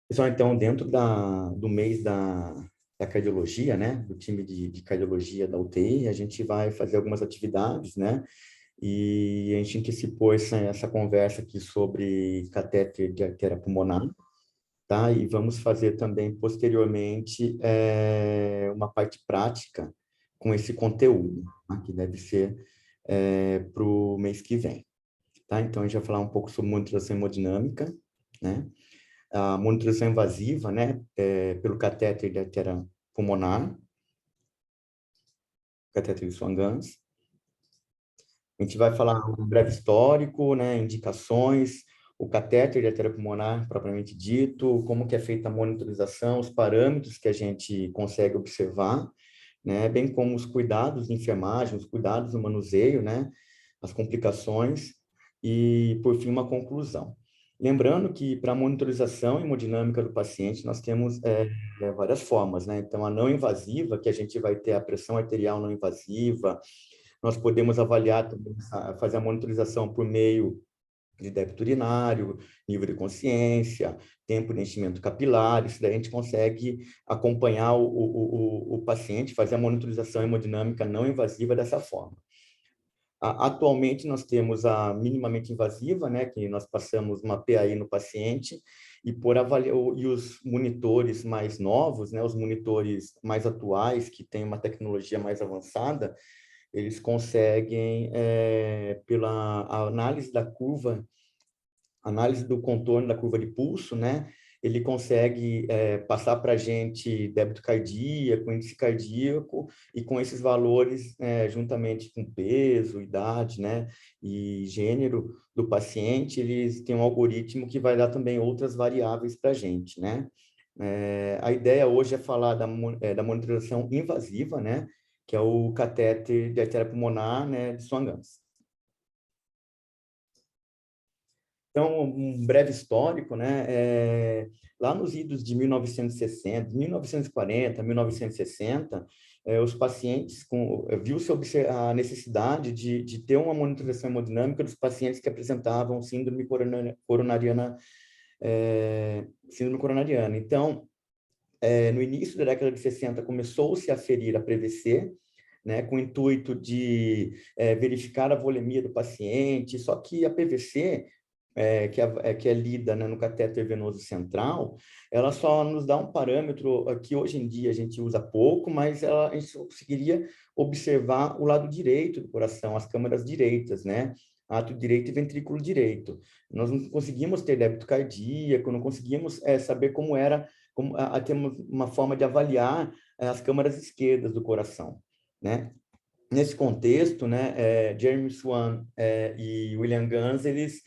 Pessoal, então, dentro do mês da cardiologia, né, do time de cardiologia da UTI, a gente vai fazer algumas atividades, né, e a gente antecipou essa conversa aqui sobre catéter de artéria pulmonar, tá? E vamos fazer também, posteriormente, uma parte prática com esse conteúdo, tá? Que deve ser para o mês que vem, tá? Então, a gente vai falar um pouco sobre monitorização hemodinâmica, né? A monitorização invasiva, né, pelo catéter de artéria pulmonar, catéter de Swan-Ganz. A gente vai falar um breve histórico, né, indicações, o catéter de artéria pulmonar, propriamente dito, como que é feita a monitorização, os parâmetros que a gente consegue observar, né, bem como os cuidados de enfermagem, os cuidados do manuseio, né, as complicações e, por fim, uma conclusão. Lembrando que para a monitorização hemodinâmica do paciente, nós temos várias formas, né? Então, a não invasiva, que a gente vai ter a pressão arterial não invasiva, nós podemos avaliar, fazer a monitorização por meio de débito urinário, nível de consciência, tempo de enchimento capilar, isso daí a gente consegue acompanhar o paciente, fazer a monitorização hemodinâmica não invasiva dessa forma. Atualmente, nós temos a minimamente invasiva, né, que nós passamos uma PAI no paciente, e os monitores mais novos, né, os monitores mais atuais, que têm uma tecnologia mais avançada, eles conseguem, pela análise da curva, análise do contorno da curva de pulso, né? Ele consegue passar para a gente débito cardíaco, índice cardíaco, e com esses valores, juntamente com peso, idade, né, e gênero do paciente, eles têm um algoritmo que vai dar também outras variáveis para a gente, né? A ideia hoje é falar da monitorização invasiva, né, que é o catéter de artéria pulmonar, né, de Swan-Ganz. Então, um breve histórico, né? Lá nos idos de 1960, 1940, 1960, os pacientes viu-se a necessidade de ter uma monitorização hemodinâmica dos pacientes que apresentavam coronariana, síndrome coronariana. Então, no início da década de 60, começou-se a aferir a PVC, né, com o intuito de verificar a volemia do paciente, só que a PVC, que é lida, né, no catéter venoso central, ela só nos dá um parâmetro que hoje em dia a gente usa pouco, mas a gente conseguiria observar o lado direito do coração, as câmaras direitas, né? Ato direito e ventrículo direito. Nós não conseguimos ter débito cardíaco, não conseguimos saber como era, ter uma forma de avaliar as câmaras esquerdas do coração, né? Nesse contexto, né, Jeremy Swan e William Ganz, eles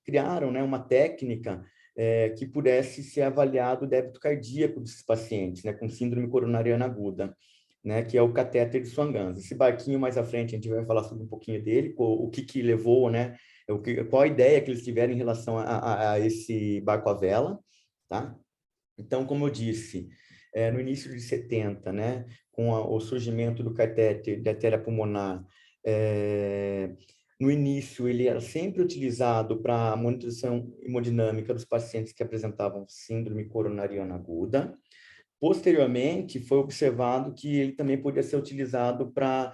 criaram, né, uma técnica que pudesse ser avaliado o débito cardíaco desses pacientes, né, com síndrome coronariana aguda, né, que é o catéter de Swan-Ganz. Esse barquinho mais à frente a gente vai falar sobre um pouquinho dele, o que levou, né, qual a ideia que eles tiveram em relação a esse barco à vela, tá? Então, como eu disse, no início de 70, né, com o surgimento do catéter de artéria pulmonar, no início ele era sempre utilizado para monitorização hemodinâmica dos pacientes que apresentavam síndrome coronariana aguda. Posteriormente, foi observado que ele também podia ser utilizado para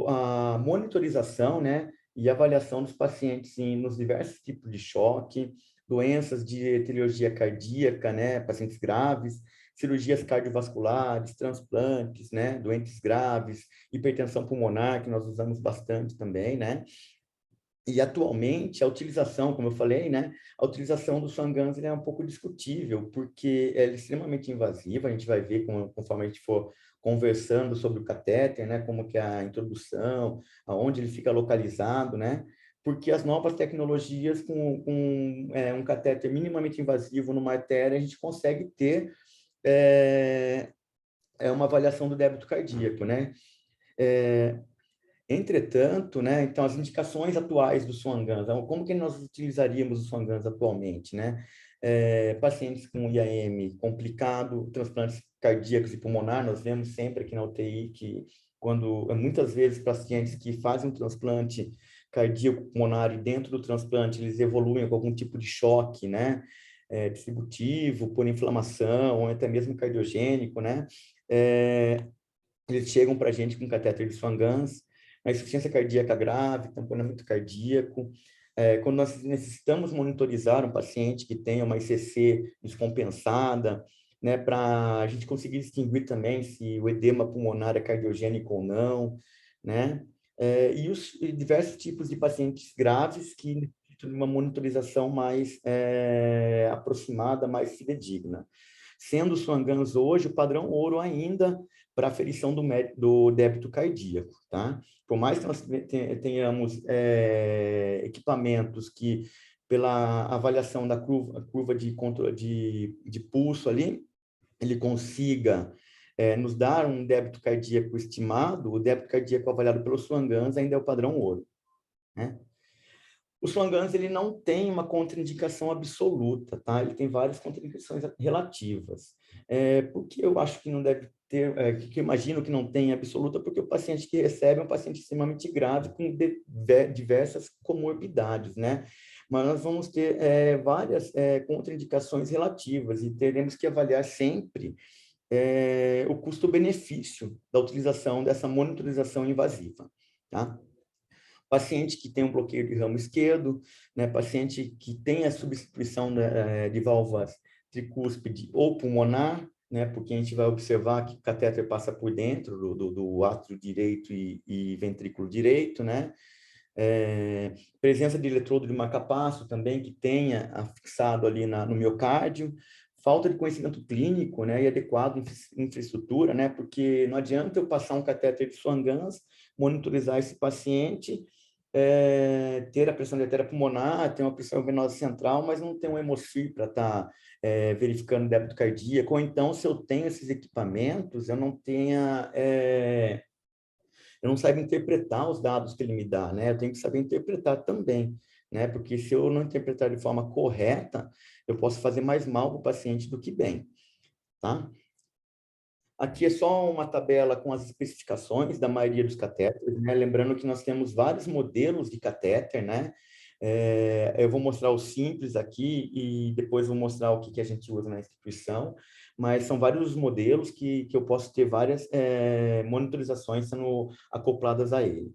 a monitorização, né, e avaliação dos pacientes nos diversos tipos de choque, doenças de etiologia cardíaca, né, pacientes graves, cirurgias cardiovasculares, transplantes, né, doentes graves, hipertensão pulmonar, que nós usamos bastante também, né, e atualmente a utilização, como eu falei, né, a utilização do Swan-Ganz é um pouco discutível, porque ela é extremamente invasiva, a gente vai ver conforme a gente for conversando sobre o catéter, né, como que é a introdução, aonde ele fica localizado, né, porque as novas tecnologias com um catéter minimamente invasivo numa artéria, a gente consegue ter uma avaliação do débito cardíaco, né. Entretanto, né, então as indicações atuais do Swan-Ganz, então, como que nós utilizaríamos o Swan-Ganz atualmente, né? Pacientes com IAM complicado, transplantes cardíacos e pulmonar, nós vemos sempre aqui na UTI que quando muitas vezes pacientes que fazem um transplante cardíaco pulmonar e dentro do transplante eles evoluem com algum tipo de choque, né? distributivo, por inflamação, ou até mesmo cardiogênico, né? Eles chegam para a gente com catéter de Swan-Ganz, a insuficiência cardíaca grave, tamponamento cardíaco. Quando nós necessitamos monitorizar um paciente que tenha uma ICC descompensada, né, para a gente conseguir distinguir também se o edema pulmonar é cardiogênico ou não, né? E os diversos tipos de pacientes graves que necessitam de uma monitorização mais aproximada, mais fidedigna. Sendo o Swan-Ganz hoje o padrão ouro ainda para aferição do débito cardíaco, tá? Por mais que nós tenhamos equipamentos que, pela avaliação da curva de pulso ali, ele consiga nos dar um débito cardíaco estimado, o débito cardíaco avaliado pelo Swan-Ganz ainda é o padrão ouro, né? O Swan-Ganz, ele não tem uma contraindicação absoluta, tá? Ele tem várias contraindicações relativas. Por que eu acho que não deve ter, que eu imagino que não tem absoluta? Porque o paciente que recebe é um paciente extremamente grave com diversas comorbidades, né? Mas nós vamos ter várias contraindicações relativas e teremos que avaliar sempre o custo-benefício da utilização dessa monitorização invasiva, tá? Paciente que tem um bloqueio de ramo esquerdo, né? Paciente que tem a substituição de válvulas tricúspide ou pulmonar, né? Porque a gente vai observar que o catéter passa por dentro do átrio direito e ventrículo direito, né? Presença de eletrodo de marca-passo também, que tenha afixado ali no miocárdio, falta de conhecimento clínico, né, e adequado infraestrutura, né, porque não adianta eu passar um catéter de Swan-Ganz, monitorizar esse paciente, ter a pressão de artéria pulmonar, ter uma pressão venosa central, mas não ter um hemocir para estar verificando o débito cardíaco, ou então, se eu tenho esses equipamentos, eu não saiba interpretar os dados que ele me dá, né? Eu tenho que saber interpretar também, né? Porque se eu não interpretar de forma correta, eu posso fazer mais mal para o paciente do que bem, tá? Aqui é só uma tabela com as especificações da maioria dos catéteres, né? Lembrando que nós temos vários modelos de catéter, né? Eu vou mostrar o simples aqui e depois vou mostrar o que a gente usa na instituição, mas são vários modelos que eu posso ter várias monitorizações sendo acopladas a ele.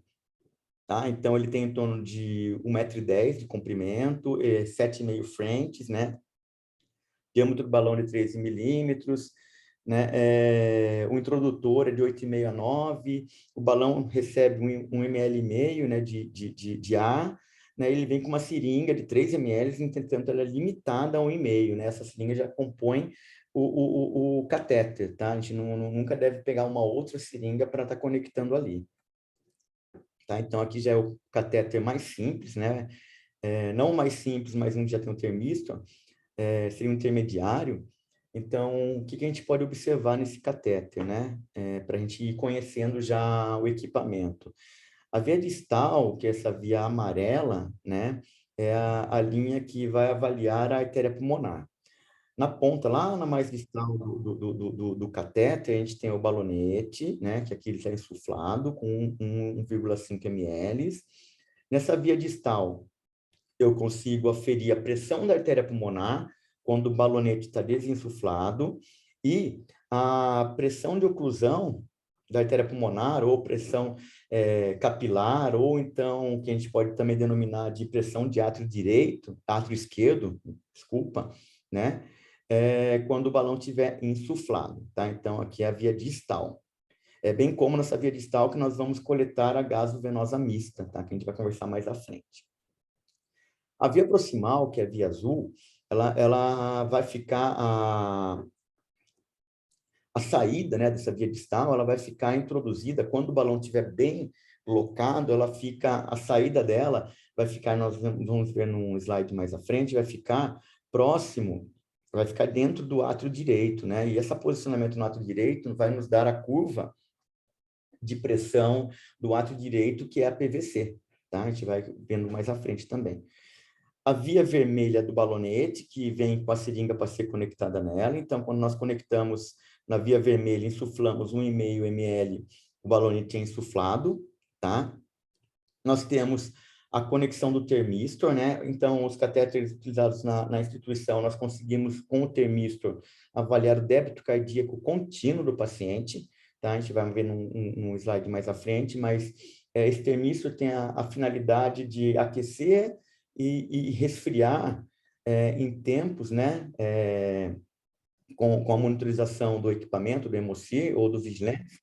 Tá? Então, ele tem em torno de 1,10 m de comprimento, 7,5 frentes, né? Diâmetro do balão de 13 milímetros, né? O introdutor é de 8,5 a 9, o balão recebe 1,5 ml, né, de ar, né? Ele vem com uma seringa de 3 ml, entretanto, ela é limitada a 1,5, né? Essa seringa já compõe o catéter, tá? A gente nunca deve pegar uma outra seringa para estar conectando ali. Tá? Então, aqui já é o catéter mais simples, né? Não o mais simples, mas um que já tem um termistor, seria um intermediário. Então, o que a gente pode observar nesse catéter, né? Para a gente ir conhecendo já o equipamento. A via distal, que é essa via amarela, né? É a linha que vai avaliar a artéria pulmonar. Na ponta, lá na mais distal do catéter, a gente tem o balonete, né? Que aqui ele está insuflado com 1,5 ml. Nessa via distal, eu consigo aferir a pressão da artéria pulmonar quando o balonete está desinsuflado e a pressão de oclusão da artéria pulmonar ou pressão capilar ou então que a gente pode também denominar de pressão de átrio esquerdo, desculpa, né? Quando o balão estiver insuflado, tá? Então, aqui é a via distal. É bem como nessa via distal que nós vamos coletar a gasovenosa mista, tá? Que a gente vai conversar mais à frente. A via proximal, que é a via azul, ela vai ficar a saída, né, dessa via distal, ela vai ficar introduzida quando o balão estiver bem locado, a saída dela vai ficar, nós vamos ver num slide mais à frente, vai ficar próximo, vai ficar dentro do átrio direito, né? E esse posicionamento no átrio direito vai nos dar a curva de pressão do átrio direito, que é a PVC, tá? A gente vai vendo mais à frente também. A via vermelha do balonete, que vem com a seringa para ser conectada nela. Então, quando nós conectamos na via vermelha, insuflamos 1,5 ml, o balonete é insuflado, tá? Nós temos a conexão do termistor, né? Então, os catéteres utilizados na instituição, nós conseguimos, com o termistor, avaliar o débito cardíaco contínuo do paciente, tá? A gente vai ver num slide mais à frente, mas esse termistor tem a finalidade de aquecer e resfriar em tempos, né? Com a monitorização do equipamento, do Hemocir ou do Vigilance.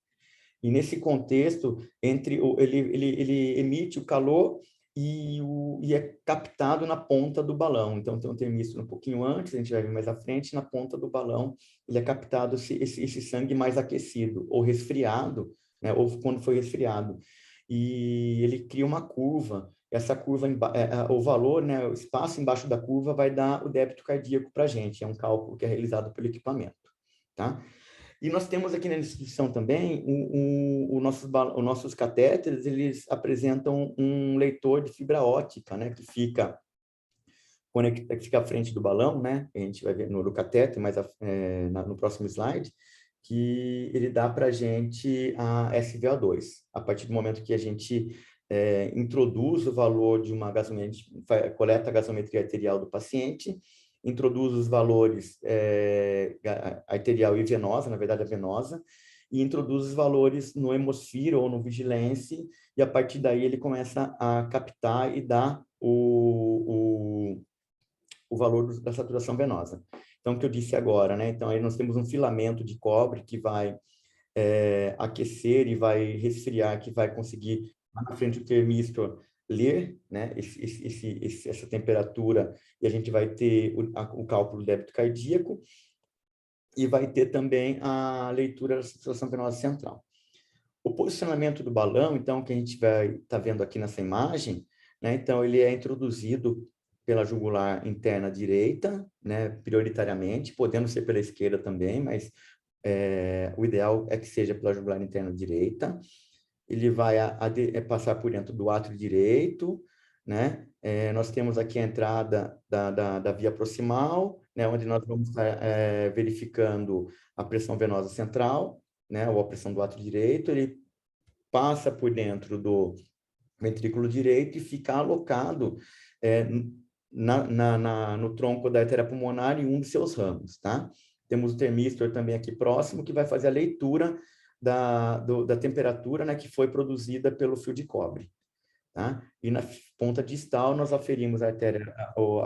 E nesse contexto, ele emite o calor e é captado na ponta do balão. Então, tem um termistor um pouquinho antes, a gente vai ver mais à frente, na ponta do balão, ele é captado esse sangue mais aquecido, ou resfriado, né? Ou quando foi resfriado. E ele cria uma curva. Essa curva, o valor, né? O espaço embaixo da curva vai dar o débito cardíaco para a gente. É um cálculo que é realizado pelo equipamento, tá? E nós temos aqui na instituição também os nossos catéteres, eles apresentam um leitor de fibra ótica, né, que fica à frente do balão, né, a gente vai ver no catéter, mas no próximo slide, que ele dá para a gente a SVO2. A partir do momento que a gente introduz o valor de uma gasometria, coleta a gasometria arterial do paciente, introduz os valores arterial e venosa, na verdade a venosa, e introduz os valores no Hemocir ou no Vigilance, e a partir daí ele começa a captar e dar o valor da saturação venosa. Então, o que eu disse agora, né? Então, aí nós temos um filamento de cobre que vai aquecer e vai resfriar, que vai conseguir, lá na frente do termistor, ler, né, essa temperatura, e a gente vai ter o cálculo do débito cardíaco, e vai ter também a leitura da saturação venosa central. O posicionamento do balão, então, que a gente vai estar vendo aqui nessa imagem, né, então, ele é introduzido pela jugular interna direita, né, prioritariamente, podendo ser pela esquerda também, mas o ideal é que seja pela jugular interna direita. Ele vai passar por dentro do átrio direito, né? Nós temos aqui a entrada da via proximal, né? Onde nós vamos estar verificando a pressão venosa central, né? Ou a pressão do átrio direito. Ele passa por dentro do ventrículo direito e fica alocado no tronco da artéria pulmonar em um de seus ramos, tá? Temos o termistor também aqui próximo, que vai fazer a leitura da temperatura, né, que foi produzida pelo fio de cobre, tá? E na ponta distal nós aferimos a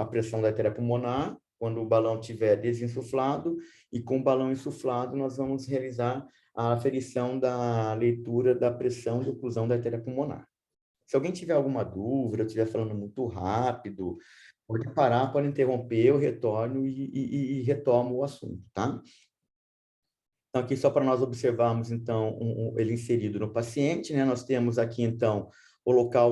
pressão da artéria pulmonar, quando o balão estiver desinsuflado, e com o balão insuflado nós vamos realizar a aferição da leitura da pressão de oclusão da artéria pulmonar. Se alguém tiver alguma dúvida, estiver falando muito rápido, pode parar, pode interromper, eu retorno e retomo o assunto, tá? Então, aqui só para nós observarmos, então, ele inserido no paciente, né? Nós temos aqui, então, o local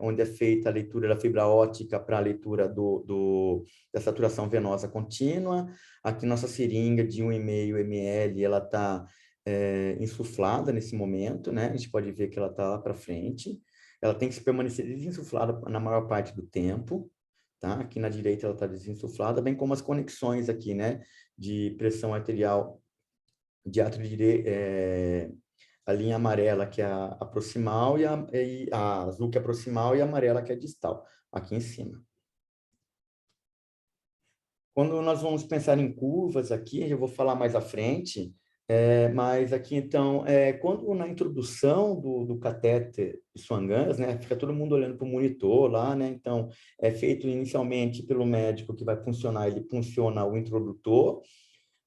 onde é feita a leitura da fibra óptica para a leitura da saturação venosa contínua. Aqui, nossa seringa de 1,5 ml, ela está insuflada nesse momento, né? A gente pode ver que ela está lá para frente. Ela tem que permanecer desinsuflada na maior parte do tempo, tá? Aqui na direita ela está desinsuflada, bem como as conexões aqui, né? De pressão arterial de átrio direito, a linha amarela que é a proximal e a azul que é a proximal e a amarela que é a distal, aqui em cima. Quando nós vamos pensar em curvas aqui, eu vou falar mais à frente, mas aqui, então, quando na introdução do catéter de Swan-Ganz, né, fica todo mundo olhando para o monitor lá, né, então, é feito inicialmente pelo médico que vai funcionar, ele funciona o introdutor,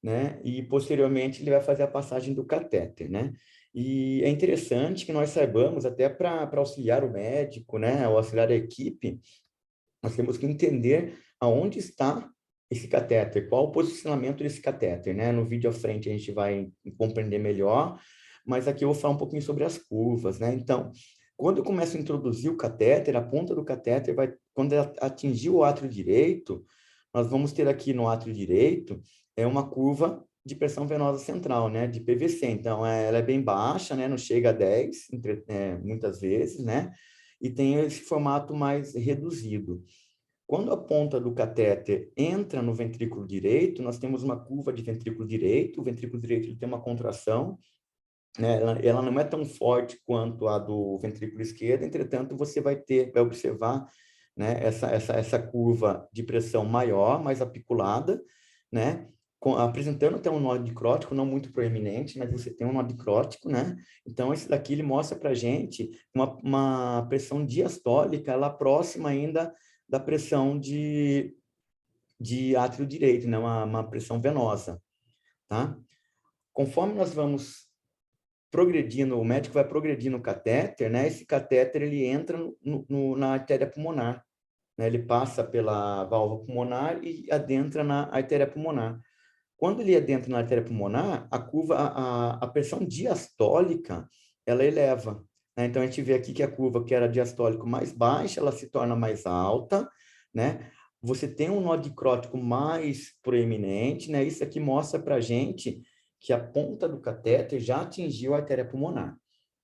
né, e posteriormente ele vai fazer a passagem do catéter, né, e é interessante que nós saibamos, até para auxiliar o médico, né, ou auxiliar a equipe, nós temos que entender aonde está esse catéter, qual o posicionamento desse catéter, né? No vídeo à frente a gente vai compreender melhor, mas aqui eu vou falar um pouquinho sobre as curvas, né? Então, quando eu começo a introduzir o catéter, a ponta do catéter vai, quando ela atingir o átrio direito, nós vamos ter aqui no átrio direito uma curva de pressão venosa central, né? De PVC. Então, ela é bem baixa, né? Não chega a 10, muitas vezes, né? E tem esse formato mais reduzido. Quando a ponta do catéter entra no ventrículo direito, nós temos uma curva de ventrículo direito. O ventrículo direito ele tem uma contração né? Ela não é tão forte quanto a do ventrículo esquerdo, entretanto, você vai observar, né, essa curva de pressão maior, mais apiculada, né? Apresentando até um nó dicrótico, não muito proeminente, mas você tem um nó dicrótico, né? Então, esse daqui ele mostra para a gente uma pressão diastólica, ela próxima ainda da pressão de átrio direito, né? Uma pressão venosa, tá? Conforme nós vamos progredindo, o médico vai progredindo o catéter, né? Esse catéter ele entra na artéria pulmonar, né? Ele passa pela válvula pulmonar e adentra na artéria pulmonar. Quando ele adentra na artéria pulmonar, a pressão diastólica, ela eleva, né? Então, a gente vê aqui que a curva que era diastólico mais baixa, ela se torna mais alta, né? Você tem um nó dicrótico mais proeminente, né? Isso aqui mostra para a gente que a ponta do catéter já atingiu a artéria pulmonar.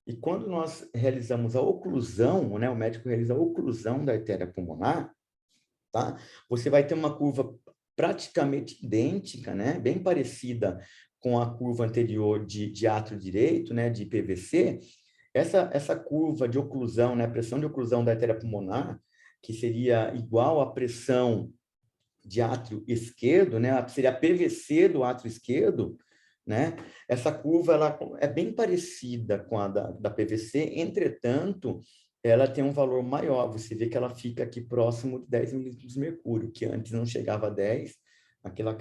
E quando nós realizamos a oclusão, né? O médico realiza a oclusão da artéria pulmonar, tá? Você vai ter uma curva praticamente idêntica, né? Bem parecida com a curva anterior de átrio direito, né? De PVC. Essa curva de oclusão, né? Pressão de oclusão da artéria pulmonar, que seria igual à pressão de átrio esquerdo, né? Seria a PVC do átrio esquerdo, né? Essa curva ela é bem parecida com a da PVC, entretanto, ela tem um valor maior. Você vê que ela fica aqui próximo de 10 milímetros de mercúrio, que antes não chegava a 10, aqui ela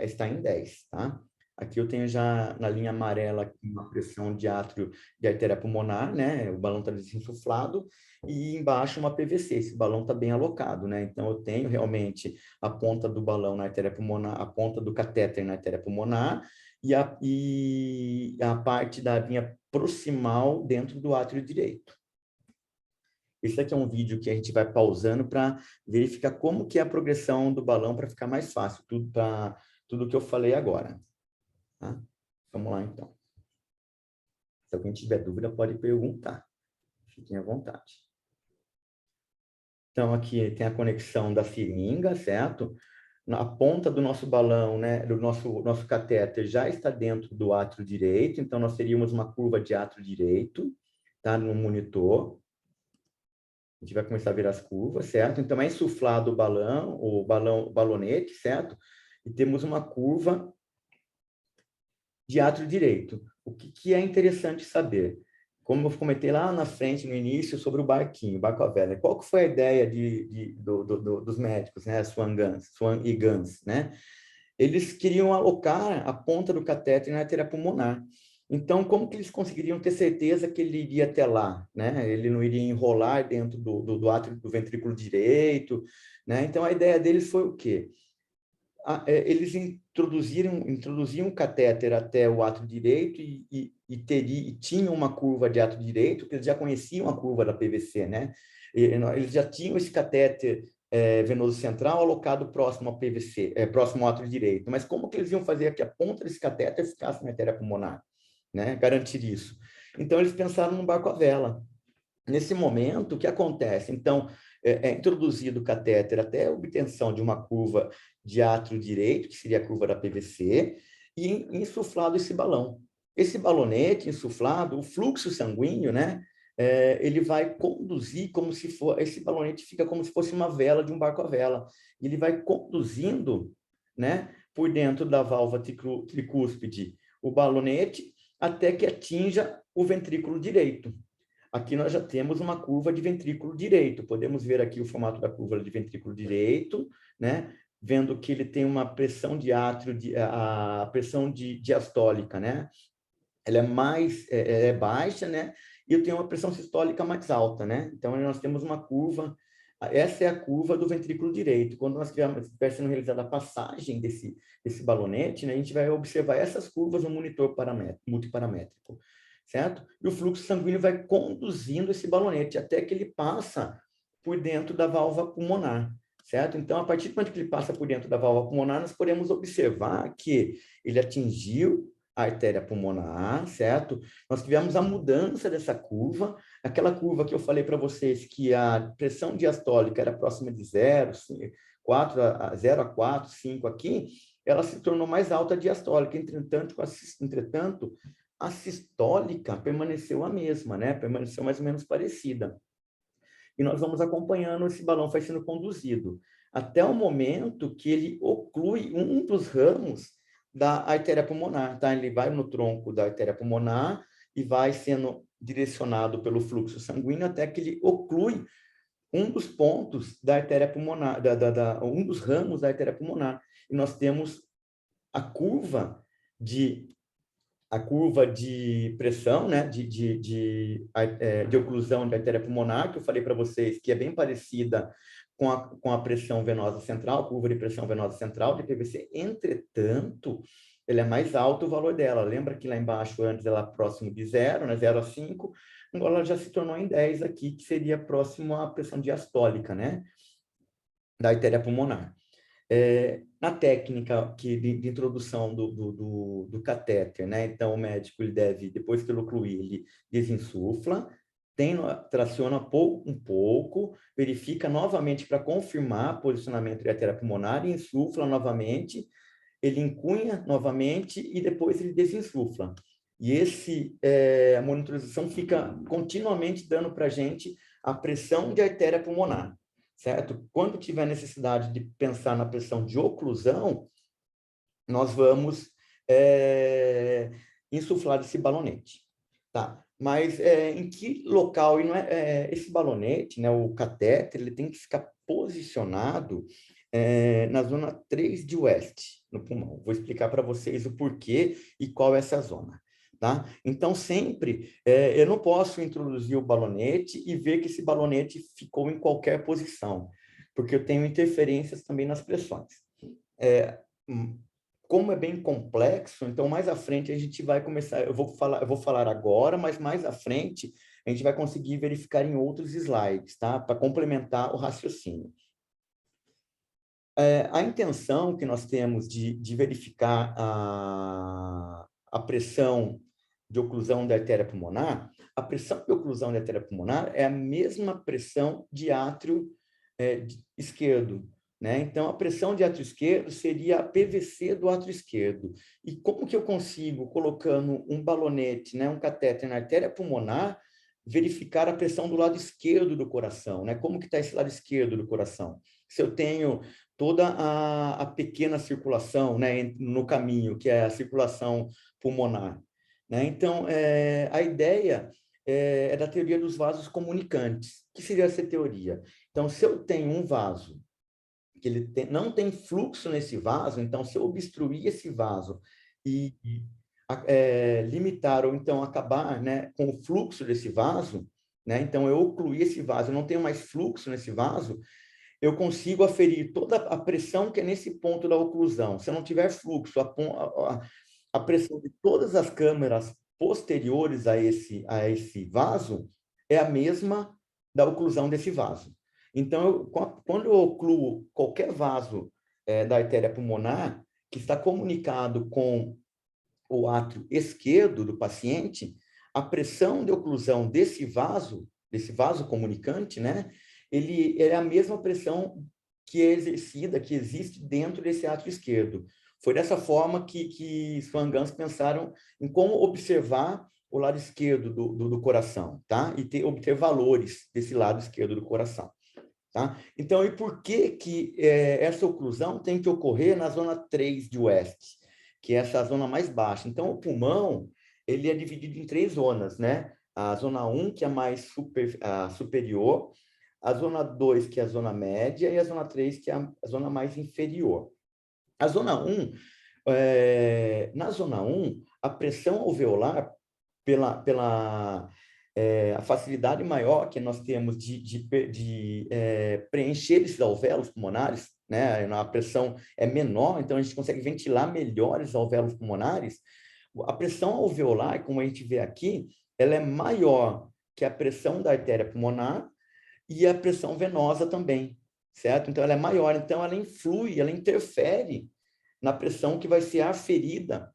está em 10, tá? Aqui eu tenho já na linha amarela uma pressão de átrio de artéria pulmonar, né? O balão está desinsuflado, e embaixo uma PVC. Esse balão está bem alocado, né? Então eu tenho realmente a ponta do balão na artéria pulmonar, a ponta do catéter na artéria pulmonar, e a parte da linha proximal dentro do átrio direito. Esse aqui é um vídeo que a gente vai pausando para verificar como que é a progressão do balão para ficar mais fácil, tudo que eu falei agora. Tá? Vamos lá, então. Se alguém tiver dúvida, pode perguntar. Fiquem à vontade. Então, aqui tem a conexão da seringa, certo? Na ponta do nosso balão, né, do nosso catéter já está dentro do átrio direito, então nós teríamos uma curva de átrio direito, tá, no monitor. A gente vai começar a ver as curvas, certo? Então é insuflado o balonete, certo? E temos uma curva de átrio direito. O que é interessante saber? Como eu comentei lá na frente, no início, sobre o barquinho, o barco à vela. Qual que foi a ideia dos médicos, né? Swan e Gans, né? Eles queriam alocar a ponta do catéter na artéria pulmonar. Então, como que eles conseguiriam ter certeza que ele iria até lá, né? Ele não iria enrolar dentro do átrio do ventrículo direito, né? Então, a ideia deles foi o quê? Eles introduziam o catéter até o átrio direito e tinham uma curva de átrio direito, porque eles já conheciam a curva da PVC, né? Eles já tinham esse catéter venoso central alocado próximo ao PVC, próximo ao átrio direito. Mas como que eles iam fazer que a ponta desse catéter ficasse na artéria pulmonar, né? Garantir isso. Então, eles pensaram no barco à vela. Nesse momento, o que acontece? Então, é introduzido o catéter até a obtenção de uma curva de átrio direito, que seria a curva da PVC, e insuflado esse balão. Esse balonete insuflado, o fluxo sanguíneo, né? Ele vai conduzir como se for, esse balonete fica como se fosse uma vela de um barco à vela. Ele vai conduzindo, né, por dentro da válvula tricúspide o balonete até que atinja o ventrículo direito. Aqui nós já temos uma curva de ventrículo direito. Podemos ver aqui o formato da curva de ventrículo direito, né? Vendo que ele tem uma pressão de átrio, a pressão diastólica, né? Ela é baixa, né? E eu tenho uma pressão sistólica mais alta, né? Então, nós temos uma curva, essa é a curva do ventrículo direito. Quando nós estiver sendo realizada a passagem desse balonete, né, a gente vai observar essas curvas no monitor multiparamétrico, certo? E o fluxo sanguíneo vai conduzindo esse balonete até que ele passa por dentro da válvula pulmonar, certo? Então, a partir do momento que ele passa por dentro da válvula pulmonar, nós podemos observar que ele atingiu a artéria pulmonar, certo? Nós tivemos a mudança dessa curva, aquela curva que eu falei para vocês que a pressão diastólica era próxima de 0, 0 a 4, 5 aqui, ela se tornou mais alta diastólica. Entretanto, A sistólica permaneceu a mesma, né? Permaneceu mais ou menos parecida. E nós vamos acompanhando esse balão vai sendo conduzido até o momento que ele oclui um dos ramos da artéria pulmonar, tá? Ele vai no tronco da artéria pulmonar e vai sendo direcionado pelo fluxo sanguíneo até que ele oclui um dos pontos da artéria pulmonar, um dos ramos da artéria pulmonar. E nós temos a curva de pressão, né, de oclusão de artéria pulmonar, que eu falei para vocês, que é bem parecida com a pressão venosa central, curva de pressão venosa central de PVC. Entretanto, ele é mais alto o valor dela. Lembra que lá embaixo, antes, ela é próximo de 0, né, 0 a 5, agora ela já se tornou em 10 aqui, que seria próximo à pressão diastólica, né, da artéria pulmonar. Na técnica de introdução do catéter, né? Então, o médico ele deve, depois que ele ocluir, ele desinsufla, traciona um pouco, verifica novamente para confirmar o posicionamento da artéria pulmonar, e insufla novamente, ele encunha novamente e depois ele desinsufla. E a monitorização fica continuamente dando para a gente a pressão de artéria pulmonar. Certo? Quando tiver necessidade de pensar na pressão de oclusão, nós vamos insuflar esse balonete. Tá? Mas em que local? E não esse balonete, né, o catéter, ele tem que ficar posicionado na zona 3 de West, no pulmão. Vou explicar para vocês o porquê e qual é essa zona. Tá? Então, sempre, eu não posso introduzir o balonete e ver que esse balonete ficou em qualquer posição, porque eu tenho interferências também nas pressões. Como é bem complexo, então, mais à frente, a gente vai começar, eu vou falar agora, mas mais à frente, a gente vai conseguir verificar em outros slides, tá? Para complementar o raciocínio. A intenção que nós temos de verificar a pressão de oclusão da artéria pulmonar, a pressão de oclusão da artéria pulmonar é a mesma pressão de átrio esquerdo, né? Então, a pressão de átrio esquerdo seria a PVC do átrio esquerdo. E como que eu consigo, colocando um balonete, né, um catéter na artéria pulmonar, verificar a pressão do lado esquerdo do coração, né? Como que está esse lado esquerdo do coração? Se eu tenho toda a pequena circulação, né, no caminho, que é a circulação pulmonar, né? Então, a ideia é da teoria dos vasos comunicantes. O que seria essa teoria? Então, se eu tenho um vaso que não tem fluxo nesse vaso, então, se eu obstruir esse vaso e limitar ou então acabar, né, com o fluxo desse vaso, né, então eu ocluir esse vaso, eu não tenho mais fluxo nesse vaso, eu consigo aferir toda a pressão que é nesse ponto da oclusão. Se eu não tiver fluxo, a pressão de todas as câmeras posteriores a esse vaso é a mesma da oclusão desse vaso. Então, quando eu ocluo qualquer vaso da artéria pulmonar, que está comunicado com o átrio esquerdo do paciente, a pressão de oclusão desse vaso comunicante, né, ele é a mesma pressão que é exercida, que existe dentro desse átrio esquerdo. Foi dessa forma que Swan-Ganz pensaram em como observar o lado esquerdo do coração, tá? E obter valores desse lado esquerdo do coração, tá? Então, e por que essa oclusão tem que ocorrer na zona 3 de West, que é essa zona mais baixa? Então, o pulmão, ele é dividido em 3 zonas, né? A zona 1, que é mais superior, a zona 2, que é a zona média, e a zona 3, que é a zona mais inferior. A zona 1, na zona 1, a pressão alveolar, pela a facilidade maior que nós temos de preencher esses alvéolos pulmonares, né? A pressão é menor, então a gente consegue ventilar melhor os alvéolos pulmonares. A pressão alveolar, como a gente vê aqui, ela é maior que a pressão da artéria pulmonar e a pressão venosa também, certo? Então, ela é maior, então ela influi, ela interfere na pressão que vai ser aferida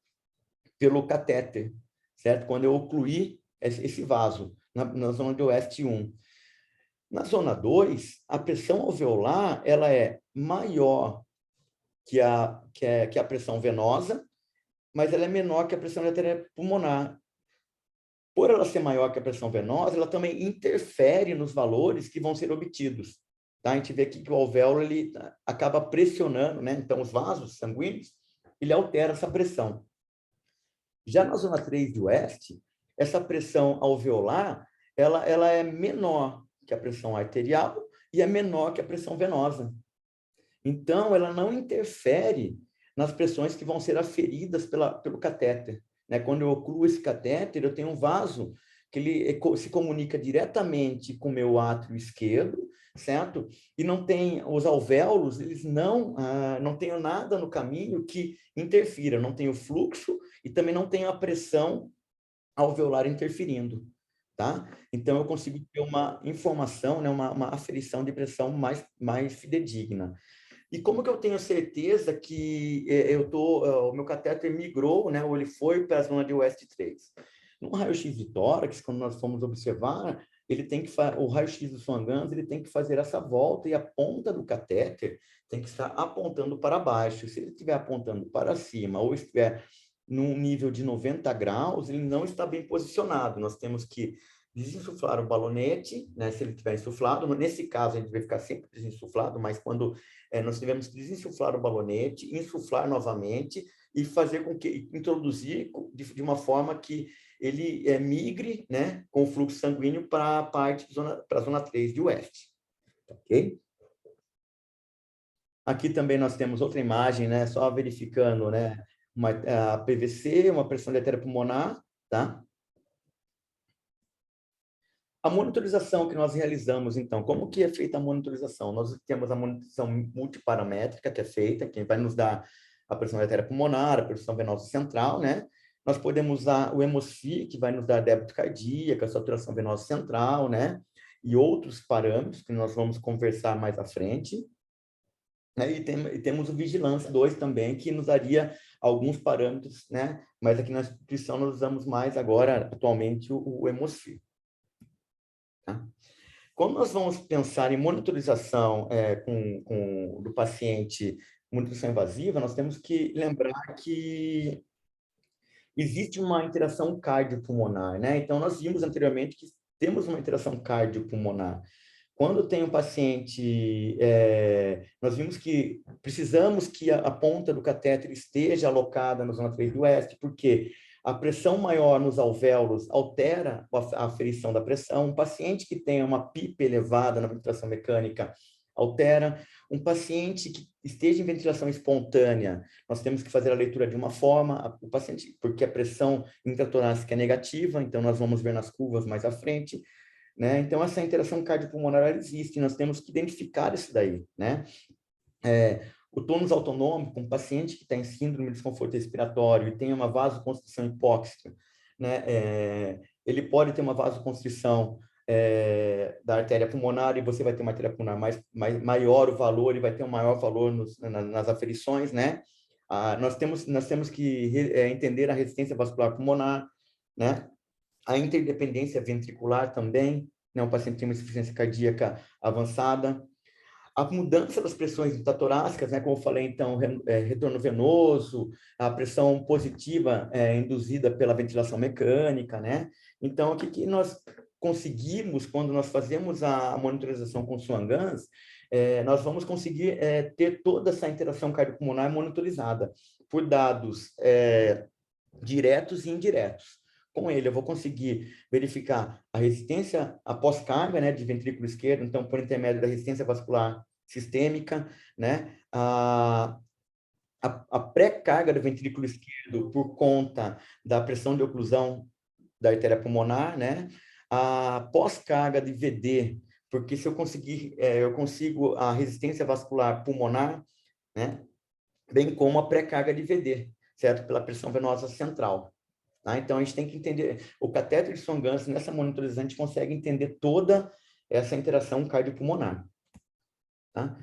pelo catéter, certo? Quando eu ocluir esse vaso na zona de West 1. Na zona 2, a pressão alveolar ela é maior que a pressão venosa, mas ela é menor que a pressão da artéria pulmonar. Por ela ser maior que a pressão venosa, ela também interfere nos valores que vão ser obtidos. Tá? A gente vê aqui que o alvéolo ele acaba pressionando, né? Então, os vasos sanguíneos, ele altera essa pressão. Já na zona 3 de oeste, essa pressão alveolar, ela é menor que a pressão arterial e é menor que a pressão venosa. Então, ela não interfere nas pressões que vão ser aferidas pelo catéter. Né? Quando eu ocluo esse catéter, eu tenho um vaso que ele se comunica diretamente com o meu átrio esquerdo, certo? E não tem os alvéolos, eles não tem nada no caminho que interfira, não tem o fluxo e também não tem a pressão alveolar interferindo, tá? Então eu consigo ter uma informação, né, uma aferição de pressão mais fidedigna. E como que eu tenho certeza que o meu catéter migrou, né, ou ele foi para a zona de West 3? No raio-x de tórax, quando nós fomos observar, o raio-x do Swan-Ganz, ele tem que fazer essa volta e a ponta do catéter tem que estar apontando para baixo. Se ele estiver apontando para cima ou estiver num nível de 90 graus, ele não está bem posicionado. Nós temos que desinsuflar o balonete, né, se ele estiver insuflado. Nesse caso, a gente vai ficar sempre desinsuflado, mas quando nós tivemos que desinsuflar o balonete, insuflar novamente e fazer com que, introduzir de uma forma que ele migre, né, com o fluxo sanguíneo para a parte para a zona 3 de oeste. Ok? Aqui também nós temos outra imagem, né, só verificando, né, a PVC, uma pressão de artéria pulmonar, tá? A monitorização que nós realizamos, então, como que é feita a monitorização? Nós temos a monitorização multiparamétrica que é feita, que vai nos dar a pressão arterial pulmonar, a pressão venosa central, né? Nós podemos usar o hemosfio, que vai nos dar débito cardíaco, a saturação venosa central, né? E outros parâmetros que nós vamos conversar mais à frente. E temos o Vigilância 2 também, que nos daria alguns parâmetros, né? Mas aqui na instituição nós usamos mais agora, atualmente, o hemosfio. Tá? Quando nós vamos pensar em monitorização do paciente, monitorização invasiva, nós temos que lembrar que existe uma interação cardiopulmonar, né? Então, nós vimos anteriormente que temos uma interação cardiopulmonar. Quando tem um paciente, nós vimos que precisamos que a ponta do catéter esteja alocada na zona 3 do oeste, porque a pressão maior nos alvéolos altera a aferição da pressão. Um paciente que tenha uma PIP elevada na ventilação mecânica altera. Um paciente que esteja em ventilação espontânea, nós temos que fazer a leitura de uma forma, o paciente, porque a pressão intratorácica é negativa, então nós vamos ver nas curvas mais à frente. Né? Então, essa interação cardiopulmonar existe, nós temos que identificar isso daí. Né? O tônus autonômico, um paciente que está em síndrome de desconforto respiratório e tem uma vasoconstrição hipóxica, né? Ele pode ter uma vasoconstrição da artéria pulmonar e você vai ter uma artéria pulmonar maior o valor, ele vai ter um maior valor nas aferições, né? Nós temos que entender a resistência vascular pulmonar, né? A interdependência ventricular também, né? O paciente tem uma insuficiência cardíaca avançada. A mudança das pressões intratorácicas, né? Como eu falei, então, retorno venoso, a pressão positiva induzida pela ventilação mecânica, né? Então, o que nós conseguimos quando nós fazemos a monitorização com Swan-Ganz, nós vamos conseguir ter toda essa interação cardiopulmonar monitorizada por dados diretos e indiretos. Com ele, eu vou conseguir verificar a resistência após carga, né, de ventrículo esquerdo, então, por intermédio da resistência vascular sistêmica, né, a pré-carga do ventrículo esquerdo por conta da pressão de oclusão da artéria pulmonar, né, a pós-carga de VD, porque se eu conseguir, eu consigo a resistência vascular pulmonar, né, bem como a pré-carga de VD, certo? Pela pressão venosa central. Tá? Então, a gente tem que entender, o catéter de Swan-Ganz, nessa monitorização, a gente consegue entender toda essa interação cardiopulmonar. Tá?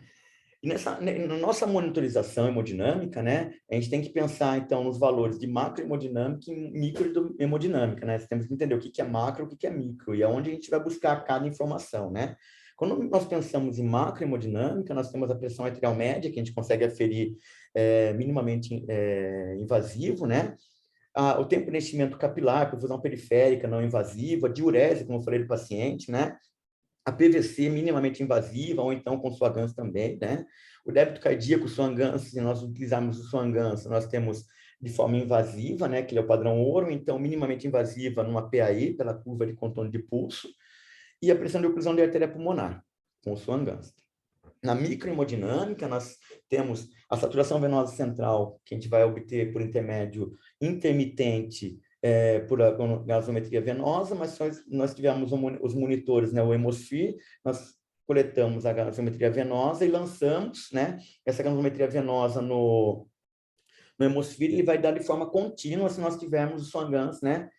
E na nossa monitorização hemodinâmica, né, a gente tem que pensar, então, nos valores de macrohemodinâmica e microhemodinâmica, né? Temos que entender o que é macro, o que é micro, e aonde a gente vai buscar cada informação, né? Quando nós pensamos em macrohemodinâmica, nós temos a pressão arterial média, que a gente consegue aferir minimamente invasivo, né? o tempo de enchimento capilar, perfusão periférica não invasiva, diurese, como eu falei do paciente, né? A PVC minimamente invasiva, ou então com Swan-Ganz também, né? O débito cardíaco, Swan-Ganz, se nós utilizarmos o Swan-Ganz, nós temos de forma invasiva, né? Que é o padrão ouro, então minimamente invasiva numa PAI, pela curva de contorno de pulso, e a pressão de oclusão de artéria pulmonar, com o Swan-Ganz. Na microhemodinâmica, nós temos a saturação venosa central, que a gente vai obter por intermédio intermitente por gasometria venosa, mas nós tivemos os monitores, né, o Hemosfere, nós coletamos a gasometria venosa e lançamos, né, essa gasometria venosa no Hemosfere, ele vai dar de forma contínua se nós tivermos o Swan-Ganz, né,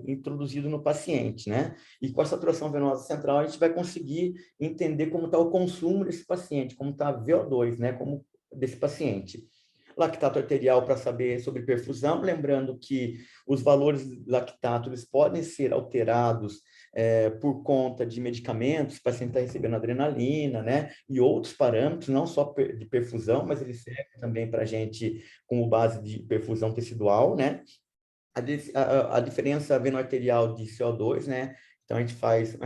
introduzido no paciente, né? E com a saturação venosa central, a gente vai conseguir entender como está o consumo desse paciente, como está a VO2, né? Como desse paciente. Lactato arterial para saber sobre perfusão, lembrando que os valores de lactato eles podem ser alterados por conta de medicamentos, o paciente está recebendo adrenalina, né? E outros parâmetros, não só de perfusão, mas ele serve também para a gente como base de perfusão tecidual, né? A diferença veno-arterial de CO2, né? Então, a gente faz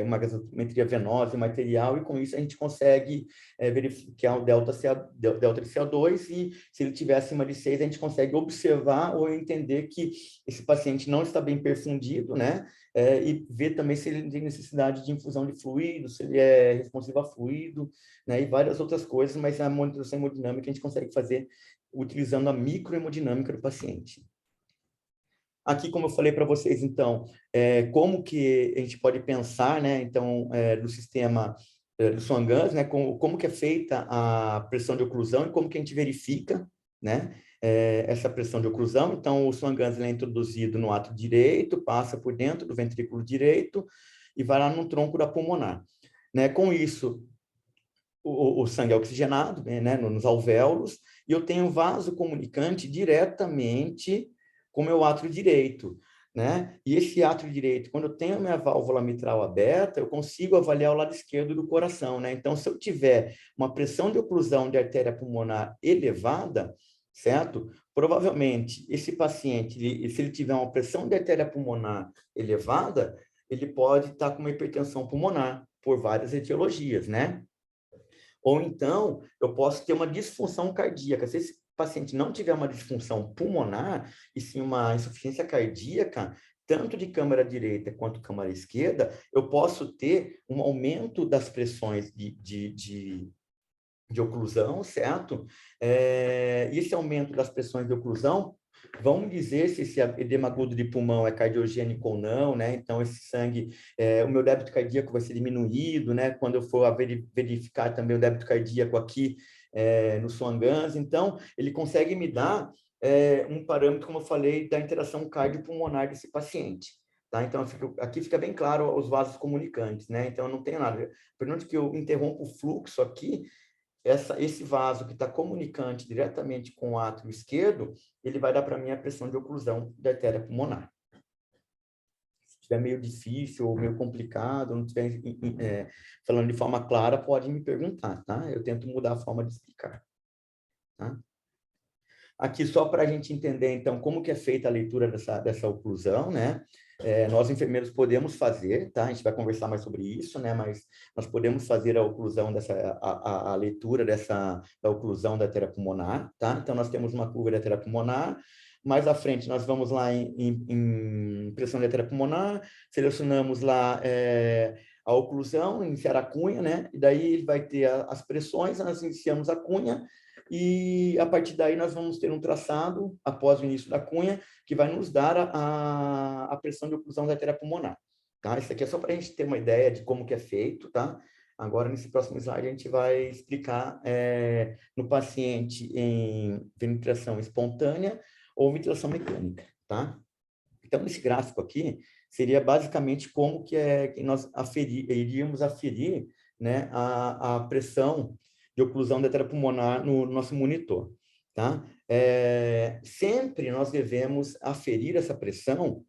uma gasometria venosa e arterial, e com isso a gente consegue verificar o delta de CO2, e se ele estiver acima de 6, a gente consegue observar ou entender que esse paciente não está bem perfundido, né? E ver também se ele tem necessidade de infusão de fluido, se ele é responsivo a fluido, né? E várias outras coisas, mas a monitoração hemodinâmica a gente consegue fazer utilizando a microhemodinâmica do paciente. Aqui, como eu falei para vocês, então, como que a gente pode pensar, né, então, do sistema do Swan-Ganz, né, como que é feita a pressão de oclusão e como que a gente verifica, né, essa pressão de oclusão. Então, o Swan-Ganz é introduzido no ato direito, passa por dentro do ventrículo direito e vai lá no tronco da pulmonar. Né, com isso, o sangue é oxigenado, né, nos alvéolos, e eu tenho vaso comunicante diretamente com o meu átrio direito, né? E esse átrio direito, quando eu tenho a minha válvula mitral aberta, eu consigo avaliar o lado esquerdo do coração, né? Então, se eu tiver uma pressão de oclusão de artéria pulmonar elevada, certo? Provavelmente, esse paciente, se ele tiver uma pressão de artéria pulmonar elevada, ele pode estar com uma hipertensão pulmonar, por várias etiologias, né? Ou então, eu posso ter uma disfunção cardíaca. Se esse paciente não tiver uma disfunção pulmonar, e sim uma insuficiência cardíaca, tanto de câmara direita quanto câmara esquerda, eu posso ter um aumento das pressões de oclusão, certo? E esse aumento das pressões de oclusão vão dizer se esse edema agudo de pulmão é cardiogênico ou não, né? Então, esse sangue, o meu débito cardíaco vai ser diminuído, né? Quando eu for verificar também o débito cardíaco aqui no Swan-Ganz. Então, ele consegue me dar um parâmetro, como eu falei, da interação cardiopulmonar desse paciente. Tá? Então, aqui fica bem claro os vasos comunicantes, né? Então, eu não tenho nada. Por menos que eu interrompa o fluxo aqui, esse vaso que está comunicante diretamente com o átrio esquerdo, ele vai dar para mim a pressão de oclusão da artéria pulmonar. Se estiver meio difícil ou meio complicado, não estiver falando de forma clara, pode me perguntar, tá? Eu tento mudar a forma de explicar. Tá? Aqui, só para a gente entender, então, como que é feita a leitura dessa oclusão, né? Nós, enfermeiros, podemos fazer, tá? A gente vai conversar mais sobre isso, né? Mas nós podemos fazer a oclusão a leitura da oclusão da artéria pulmonar, tá? Então, nós temos uma curva da artéria pulmonar. Mais à frente, nós vamos lá em pressão da artéria pulmonar, selecionamos lá a oclusão, iniciar a cunha, né? E daí ele vai ter as pressões, nós iniciamos a cunha, e a partir daí nós vamos ter um traçado, após o início da cunha, que vai nos dar a pressão de oclusão da artéria pulmonar. Tá? Isso aqui é só para a gente ter uma ideia de como que é feito, tá? Agora, nesse próximo slide, a gente vai explicar no paciente em ventilação espontânea ou ventilação mecânica, tá? Então, esse gráfico aqui seria basicamente como que nós iríamos aferir, né, a pressão de oclusão da artéria pulmonar no nosso monitor, tá? Sempre nós devemos aferir essa pressão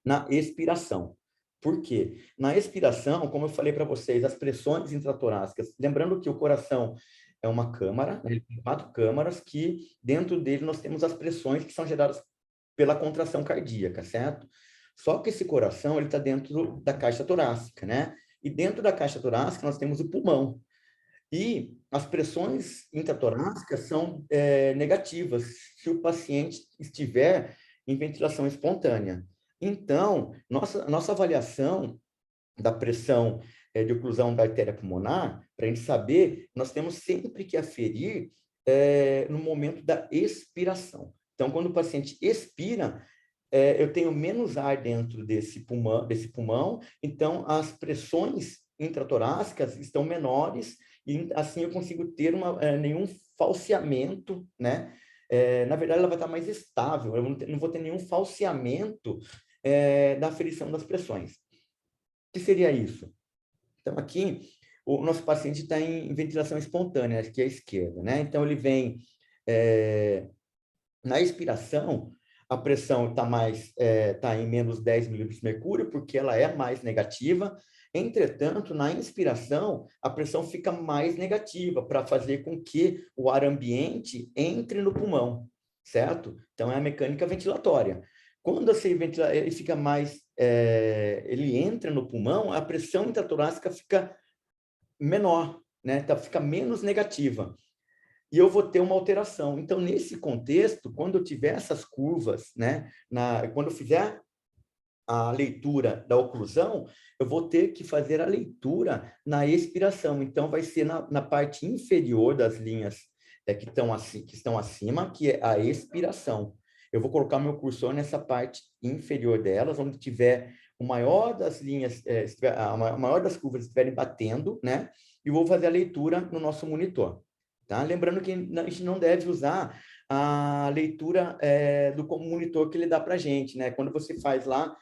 na expiração. Por quê? Na expiração, como eu falei para vocês, as pressões intratorácicas, lembrando que o coração é uma câmara, né? Ele tem 4 câmaras que dentro dele nós temos as pressões que são geradas pela contração cardíaca, certo? Só que esse coração, ele está dentro da caixa torácica, né? E dentro da caixa torácica nós temos o pulmão. E as pressões intratorácicas são negativas se o paciente estiver em ventilação espontânea. Então, nossa avaliação da pressão de oclusão da artéria pulmonar, para a gente saber, nós temos sempre que aferir no momento da expiração. Então, quando o paciente expira, eu tenho menos ar dentro desse pulmão, então as pressões intratorácicas estão menores e assim eu consigo ter nenhum falseamento, né? Na verdade, ela vai estar mais estável, eu não vou ter nenhum falseamento da aferição das pressões. O que seria isso? Então, aqui, o nosso paciente está em ventilação espontânea, aqui à esquerda, né? Então, ele vem na expiração, a pressão está em menos 10 milímetros de mercúrio, porque ela é mais negativa. Entretanto, na inspiração, a pressão fica mais negativa, para fazer com que o ar ambiente entre no pulmão, certo? Então, é a mecânica ventilatória. Quando ele fica mais, ele entra no pulmão, a pressão intratorácica fica menor, né? Então, fica menos negativa. E eu vou ter uma alteração. Então, nesse contexto, quando eu tiver essas curvas, né, quando eu fizer a leitura da oclusão, eu vou ter que fazer a leitura na expiração. Então, vai ser na parte inferior das linhas que estão acima, que é a expiração. Eu vou colocar meu cursor nessa parte inferior delas, onde tiver o maior das linhas, a maior das curvas estiverem batendo, né? E vou fazer a leitura no nosso monitor. Tá? Lembrando que a gente não deve usar a leitura do monitor que ele dá para a gente, né? Quando você faz lá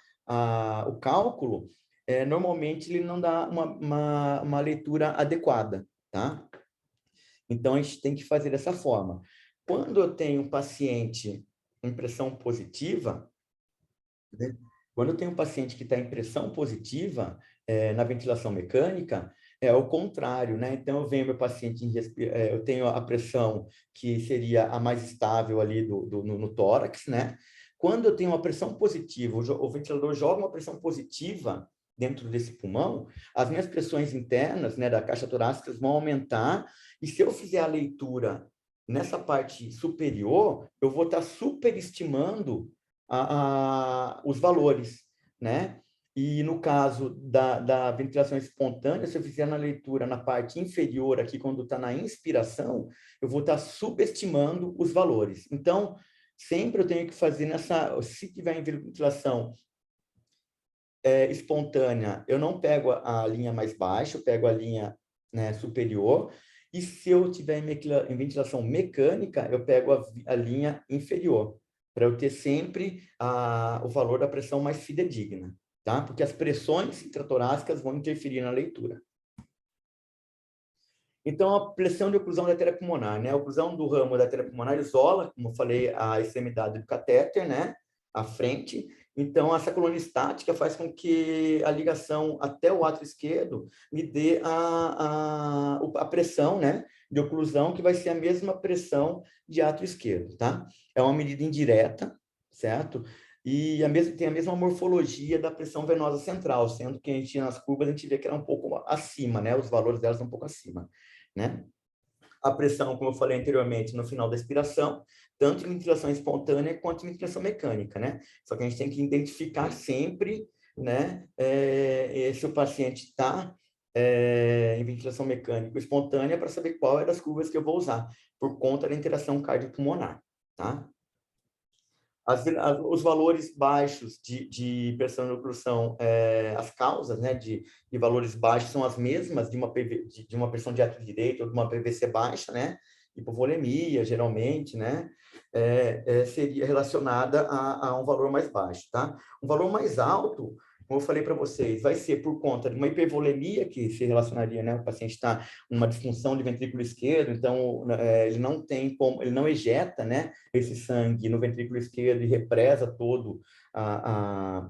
o cálculo, normalmente ele não dá uma leitura adequada, tá? Então, a gente tem que fazer dessa forma. Quando eu tenho um paciente em pressão positiva, né? Quando eu tenho um paciente que está em pressão positiva na ventilação mecânica, é o contrário, né? Então, eu venho meu paciente, eu tenho a pressão que seria a mais estável ali no tórax, né? Quando eu tenho uma pressão positiva, o ventilador joga uma pressão positiva dentro desse pulmão, as minhas pressões internas, né, da caixa torácica vão aumentar, e se eu fizer a leitura nessa parte superior, eu vou estar superestimando os valores, né? E no caso da ventilação espontânea, se eu fizer na leitura na parte inferior aqui, quando está na inspiração, eu vou estar subestimando os valores. Então, sempre eu tenho que fazer se tiver em ventilação espontânea, eu não pego a linha mais baixa, eu pego a linha, né, superior, e se eu tiver em ventilação mecânica, eu pego a linha inferior, para eu ter sempre o valor da pressão mais fidedigna, tá? Porque as pressões intratorácicas vão interferir na leitura. Então, a pressão de oclusão da artéria pulmonar, né? A oclusão do ramo da artéria pulmonar isola, como eu falei, a extremidade do catéter, né? A frente. Então, essa coluna estática faz com que a ligação até o átrio esquerdo me dê a pressão, né? De oclusão, que vai ser a mesma pressão de átrio esquerdo, tá? É uma medida indireta, certo? E tem a mesma morfologia da pressão venosa central, sendo que a gente, nas curvas, a gente vê que ela é um pouco acima, né? Os valores delas são um pouco acima, né? A pressão, como eu falei anteriormente, no final da expiração, tanto em ventilação espontânea quanto em ventilação mecânica, né? Só que a gente tem que identificar sempre, né, se o paciente está em ventilação mecânica ou espontânea para saber qual é das curvas que eu vou usar, por conta da interação cardiopulmonar, tá? Os valores baixos de pressão de oclusão, as causas, né, de valores baixos são as mesmas de uma pressão de átrio direito ou de uma PVC baixa, né, hipovolemia, geralmente, né, seria relacionada a um valor mais baixo, tá? Um valor mais alto, como eu falei para vocês, vai ser por conta de uma hipervolemia, que se relacionaria, né, o paciente está numa disfunção de ventrículo esquerdo, então ele não tem como, ele não ejeta, né, esse sangue no ventrículo esquerdo e represa todo a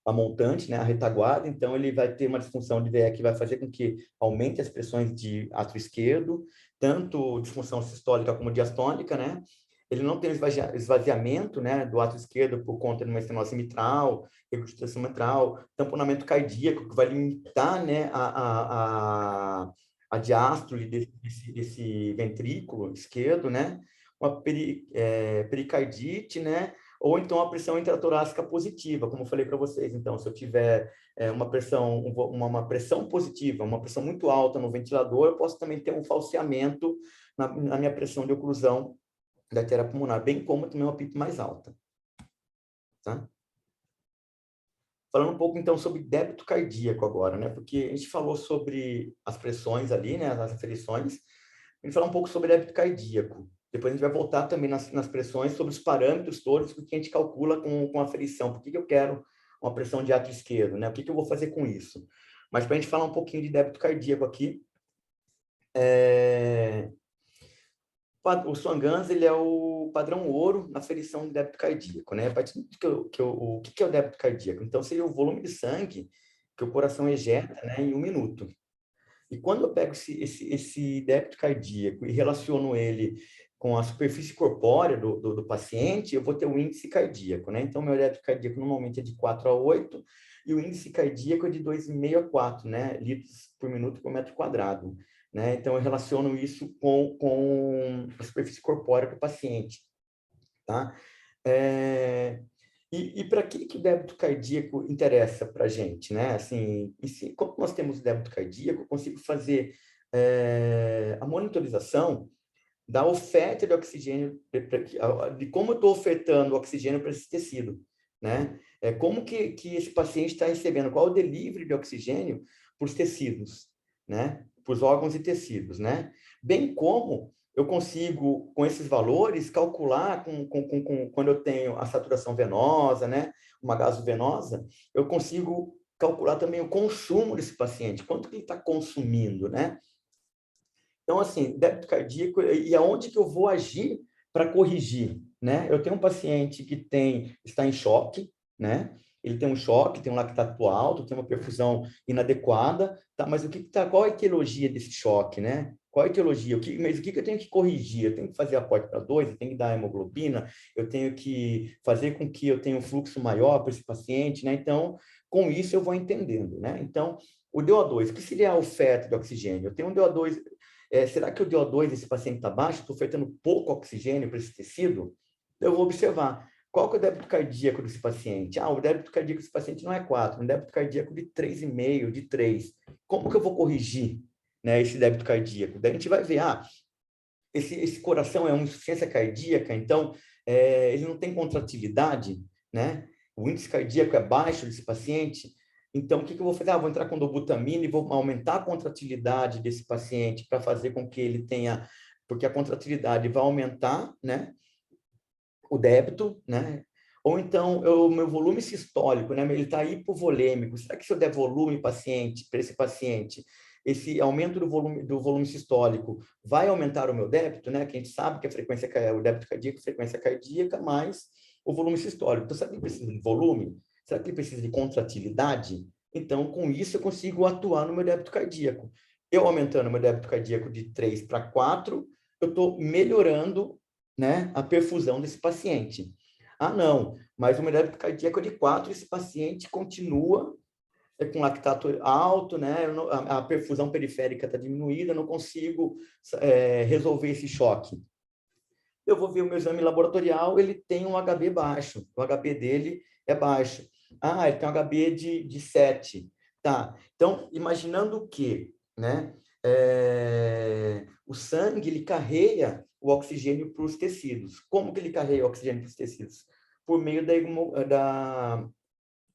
montante, né, a retaguarda, então ele vai ter uma disfunção de VE que vai fazer com que aumente as pressões de átrio esquerdo, tanto disfunção sistólica como diastôlica, né? Ele não tem esvaziamento, né, do ato esquerdo por conta de uma estenose mitral, regurgitação mitral, tamponamento cardíaco, que vai limitar, né, a diástole desse ventrículo esquerdo, né? Uma pericardite, né? Ou então a pressão intratorácica positiva, como eu falei para vocês. Então, se eu tiver uma pressão positiva, uma pressão muito alta no ventilador, eu posso também ter um falseamento na minha pressão de oclusão da artéria pulmonar, bem como também uma PIP mais alta. Tá? Falando um pouco, então, sobre débito cardíaco agora, né? Porque a gente falou sobre as pressões ali, né? As aferições. A gente falar um pouco sobre débito cardíaco. Depois a gente vai voltar também nas pressões, sobre os parâmetros todos que a gente calcula com a aferição. Por que eu quero uma pressão de ato esquerdo, né? O que eu vou fazer com isso? Mas para a gente falar um pouquinho de débito cardíaco aqui, o Swan-Ganz, ele é o padrão ouro na aferição de débito cardíaco, né? A partir do o que é o débito cardíaco? Então, seria o volume de sangue que o coração ejeta, né, em 1 minuto. E quando eu pego esse débito cardíaco e relaciono ele com a superfície corpórea do paciente, eu vou ter o índice cardíaco, né? Então, meu débito cardíaco normalmente é de 4 a 8 e o índice cardíaco é de 2,5 a 4, né? Litros por minuto por metro quadrado. Né? Então, eu relaciono isso com a superfície corpórea do paciente. Tá? E para que o débito cardíaco interessa para a gente? Né? Assim, como nós temos débito cardíaco, eu consigo fazer a monitorização da oferta de oxigênio, de como eu estou ofertando oxigênio para esse tecido. Né? Como que esse paciente está recebendo, qual é o delivery de oxigênio para os tecidos, né? Para os órgãos e tecidos, né? Bem como eu consigo, com esses valores, calcular, quando eu tenho a saturação venosa, né? Uma gasovenosa, eu consigo calcular também o consumo desse paciente, quanto que ele está consumindo, né? Então, assim, débito cardíaco, e aonde que eu vou agir para corrigir, né? Eu tenho um paciente que está em choque, né? Ele tem um choque, tem um lactato alto, tem uma perfusão inadequada, tá? Mas qual a etiologia desse choque, né? Qual a etiologia? Mas o que eu tenho que corrigir? Eu tenho que fazer aporte para 2, eu tenho que dar hemoglobina, eu tenho que fazer com que eu tenha um fluxo maior para esse paciente, né? Então, com isso eu vou entendendo, né? Então, o DO2, o que seria a oferta de oxigênio? Eu tenho um DO2, será que o DO2 desse paciente está baixo? Estou ofertando pouco oxigênio para esse tecido? Eu vou observar. Qual que é o débito cardíaco desse paciente? O débito cardíaco desse paciente não é 4, um débito cardíaco de 3,5, de 3. Como que eu vou corrigir, né, esse débito cardíaco? Daí a gente vai ver, esse coração é uma insuficiência cardíaca, então ele não tem contratilidade, né? O índice cardíaco é baixo desse paciente. Então, o que eu vou fazer? Vou entrar com dobutamina e vou aumentar a contratilidade desse paciente para fazer com que ele tenha... Porque a contratilidade vai aumentar, né? O débito, né? Ou então, o meu volume sistólico, né? Ele está hipovolêmico. Será que se eu der volume para esse paciente, esse aumento do volume sistólico vai aumentar o meu débito, né? Que a gente sabe que o débito cardíaco é a frequência cardíaca mais o volume sistólico. Então, será que ele precisa de volume? Será que ele precisa de contratilidade? Então, com isso, eu consigo atuar no meu débito cardíaco. Eu aumentando meu débito cardíaco de 3 para 4, eu estou melhorando, né, a perfusão desse paciente. Não, mas o meu débito cardíaco é de 4, esse paciente continua com lactato alto, né? A perfusão periférica está diminuída, eu não consigo resolver esse choque. Eu vou ver o meu exame laboratorial, ele tem um HB baixo, o HB dele é baixo. Ele tem um HB de 7. Tá, então, imaginando que, né, o sangue, ele carrega o oxigênio para os tecidos. Como que ele carrega o oxigênio para os tecidos? Por meio da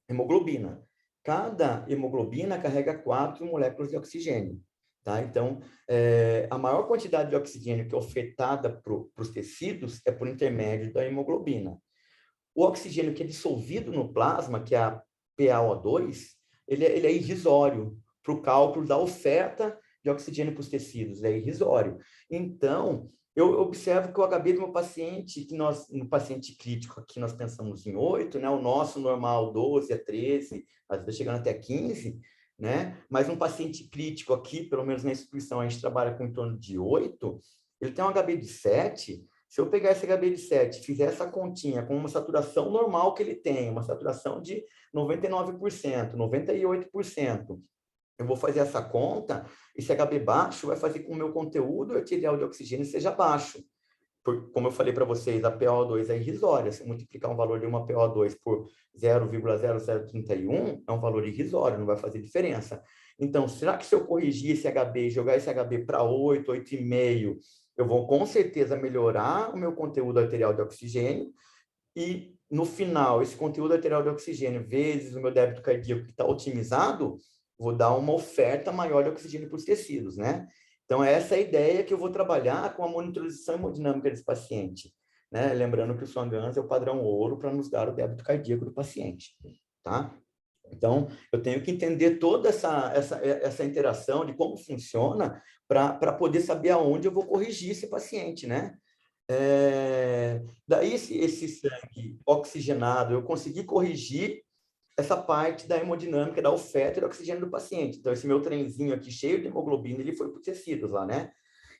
hemoglobina. Cada hemoglobina carrega 4 moléculas de oxigênio. Tá? Então, a maior quantidade de oxigênio que é ofertada para os tecidos é por intermédio da hemoglobina. O oxigênio que é dissolvido no plasma, que é a PaO2, ele é irrisório para o cálculo da oferta de oxigênio para os tecidos, é irrisório. Então, eu observo que o HB do meu paciente, no paciente crítico aqui nós pensamos em 8, né? O nosso normal 12 a 13, às vezes chegando até 15, né? Mas um paciente crítico aqui, pelo menos na instituição, a gente trabalha com em torno de 8, ele tem um HB de 7. Se eu pegar esse HB de 7 e fizer essa continha com uma saturação normal que ele tem, uma saturação de 99%, 98%, eu vou fazer essa conta, esse HB baixo vai fazer com que o meu conteúdo arterial de oxigênio seja baixo. Como eu falei para vocês, a PO2 é irrisória. Se multiplicar um valor de uma PO2 por 0,0031, é um valor irrisório, não vai fazer diferença. Então, será que se eu corrigir esse HB e jogar esse HB para 8, 8,5, eu vou com certeza melhorar o meu conteúdo arterial de oxigênio e, no final, esse conteúdo arterial de oxigênio vezes o meu débito cardíaco que está otimizado, vou dar uma oferta maior de oxigênio para os tecidos, né? Então, essa é a ideia que eu vou trabalhar com a monitorização hemodinâmica desse paciente, né? Lembrando que o Swan-Ganz é o padrão ouro para nos dar o débito cardíaco do paciente, tá? Então, eu tenho que entender toda essa interação de como funciona para poder saber aonde eu vou corrigir esse paciente, né? Daí, esse sangue oxigenado, eu consegui corrigir essa parte da hemodinâmica, da oferta de oxigênio do paciente. Então, esse meu trenzinho aqui cheio de hemoglobina, ele foi para os tecidos lá, né?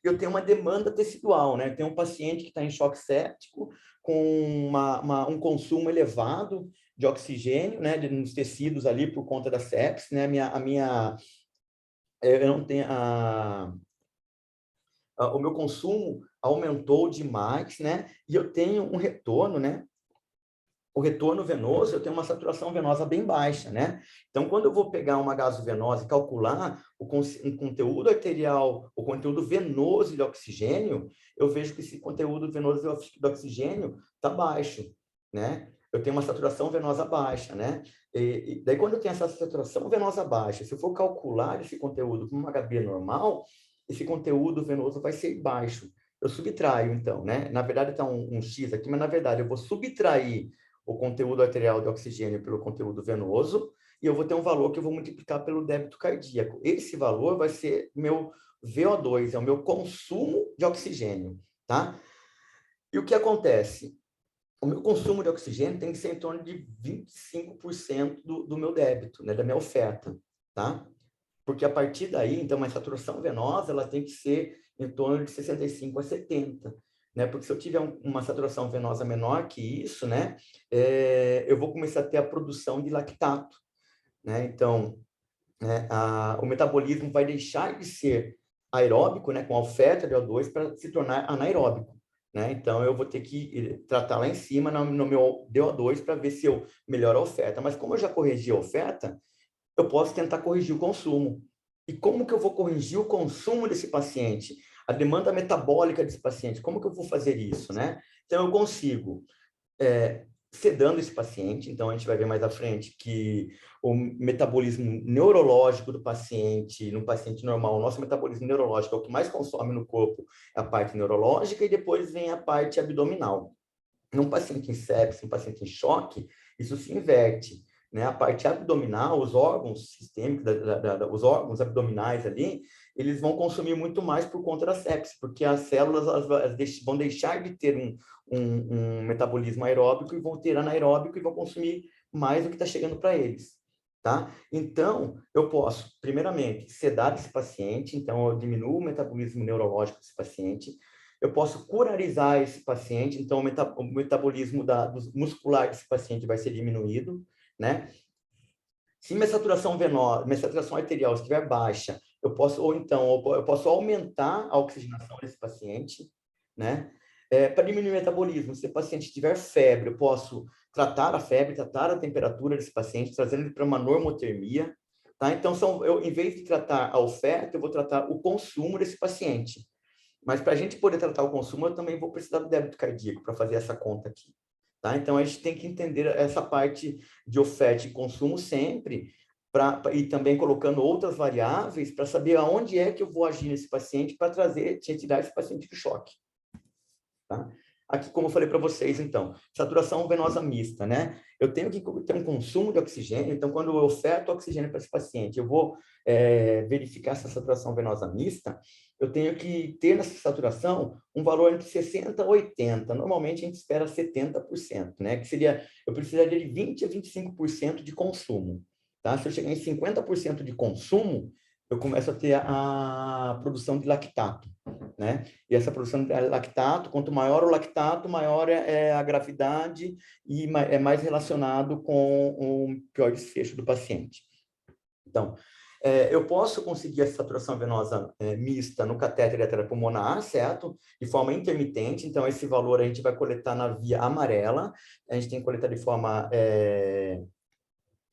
Eu tenho uma demanda tecidual, né? Tem um paciente que está em choque séptico, com um consumo elevado de oxigênio, né? Nos tecidos ali por conta da sepsis, né? Eu não tenho o meu consumo aumentou demais, né? E eu tenho um retorno, né? O retorno venoso, eu tenho uma saturação venosa bem baixa, né? Então, quando eu vou pegar uma gasovenosa e calcular um conteúdo arterial, o conteúdo venoso de oxigênio, eu vejo que esse conteúdo venoso de oxigênio está baixo, né? Eu tenho uma saturação venosa baixa, né? E daí, quando eu tenho essa saturação venosa baixa, se eu for calcular esse conteúdo com uma HB normal, esse conteúdo venoso vai ser baixo. Eu subtraio, então, né? Na verdade, está um X aqui, mas, na verdade, eu vou subtrair o conteúdo arterial de oxigênio pelo conteúdo venoso, e eu vou ter um valor que eu vou multiplicar pelo débito cardíaco. Esse valor vai ser meu VO2, é o meu consumo de oxigênio, tá? E o que acontece? O meu consumo de oxigênio tem que ser em torno de 25% do meu débito, né, da minha oferta, tá? Porque a partir daí, então, uma saturação venosa, ela tem que ser em torno de 65 a 70, né? Porque se eu tiver uma saturação venosa menor que isso, né, eu vou começar a ter a produção de lactato, né? Então, né, o metabolismo vai deixar de ser aeróbico, né, com a oferta de O2 para se tornar anaeróbico, né? Então, eu vou ter que tratar lá em cima no meu DO2 para ver se eu melhoro a oferta. Mas como eu já corrigi a oferta, eu posso tentar corrigir o consumo. E como que eu vou corrigir o consumo desse paciente? A demanda metabólica desse paciente, como que eu vou fazer isso, né? Então, eu consigo sedando esse paciente, então a gente vai ver mais à frente que o metabolismo neurológico do paciente, no paciente normal, o nosso metabolismo neurológico é o que mais consome no corpo, é a parte neurológica, e depois vem a parte abdominal. Num paciente em sepsis, num paciente em choque, isso se inverte, né? A parte abdominal, os órgãos sistêmicos, os órgãos abdominais ali, eles vão consumir muito mais por conta da sepsis, porque as células elas vão deixar de ter um metabolismo aeróbico e vão ter anaeróbico e vão consumir mais do que está chegando para eles. Tá? Então, eu posso, primeiramente, sedar esse paciente, então eu diminuo o metabolismo neurológico desse paciente, eu posso curarizar esse paciente, então o metabolismo muscular desse paciente vai ser diminuído, né? Se minha saturação venosa, minha saturação arterial estiver baixa, eu posso aumentar a oxigenação desse paciente, né? Para diminuir o metabolismo, se o paciente tiver febre, eu posso tratar a febre, tratar a temperatura desse paciente, trazendo ele para uma normotermia, tá? Então, em vez de tratar a oferta, eu vou tratar o consumo desse paciente. Mas para a gente poder tratar o consumo, eu também vou precisar do débito cardíaco para fazer essa conta aqui. Tá? Então, a gente tem que entender essa parte de oferta e consumo sempre, e também colocando outras variáveis para saber aonde é que eu vou agir nesse paciente para retirar esse paciente de choque. Tá? Aqui, como eu falei para vocês, então, saturação venosa mista, né? Eu tenho que ter um consumo de oxigênio, então, quando eu oferto oxigênio para esse paciente, eu vou verificar essa saturação venosa mista, eu tenho que ter nessa saturação um valor entre 60% a 80%. Normalmente, a gente espera 70%, né? Que seria, eu precisaria de 20% a 25% de consumo. tá? Se eu chegar em 50% de consumo, eu começo a ter a produção de lactato, né? E essa produção de lactato, quanto maior o lactato, maior é a gravidade e é mais relacionado com o pior desfecho do paciente. Então, eu posso conseguir a saturação venosa mista no catéter arteriopulmonar, certo? De forma intermitente, então esse valor a gente vai coletar na via amarela, a gente tem que coletar de forma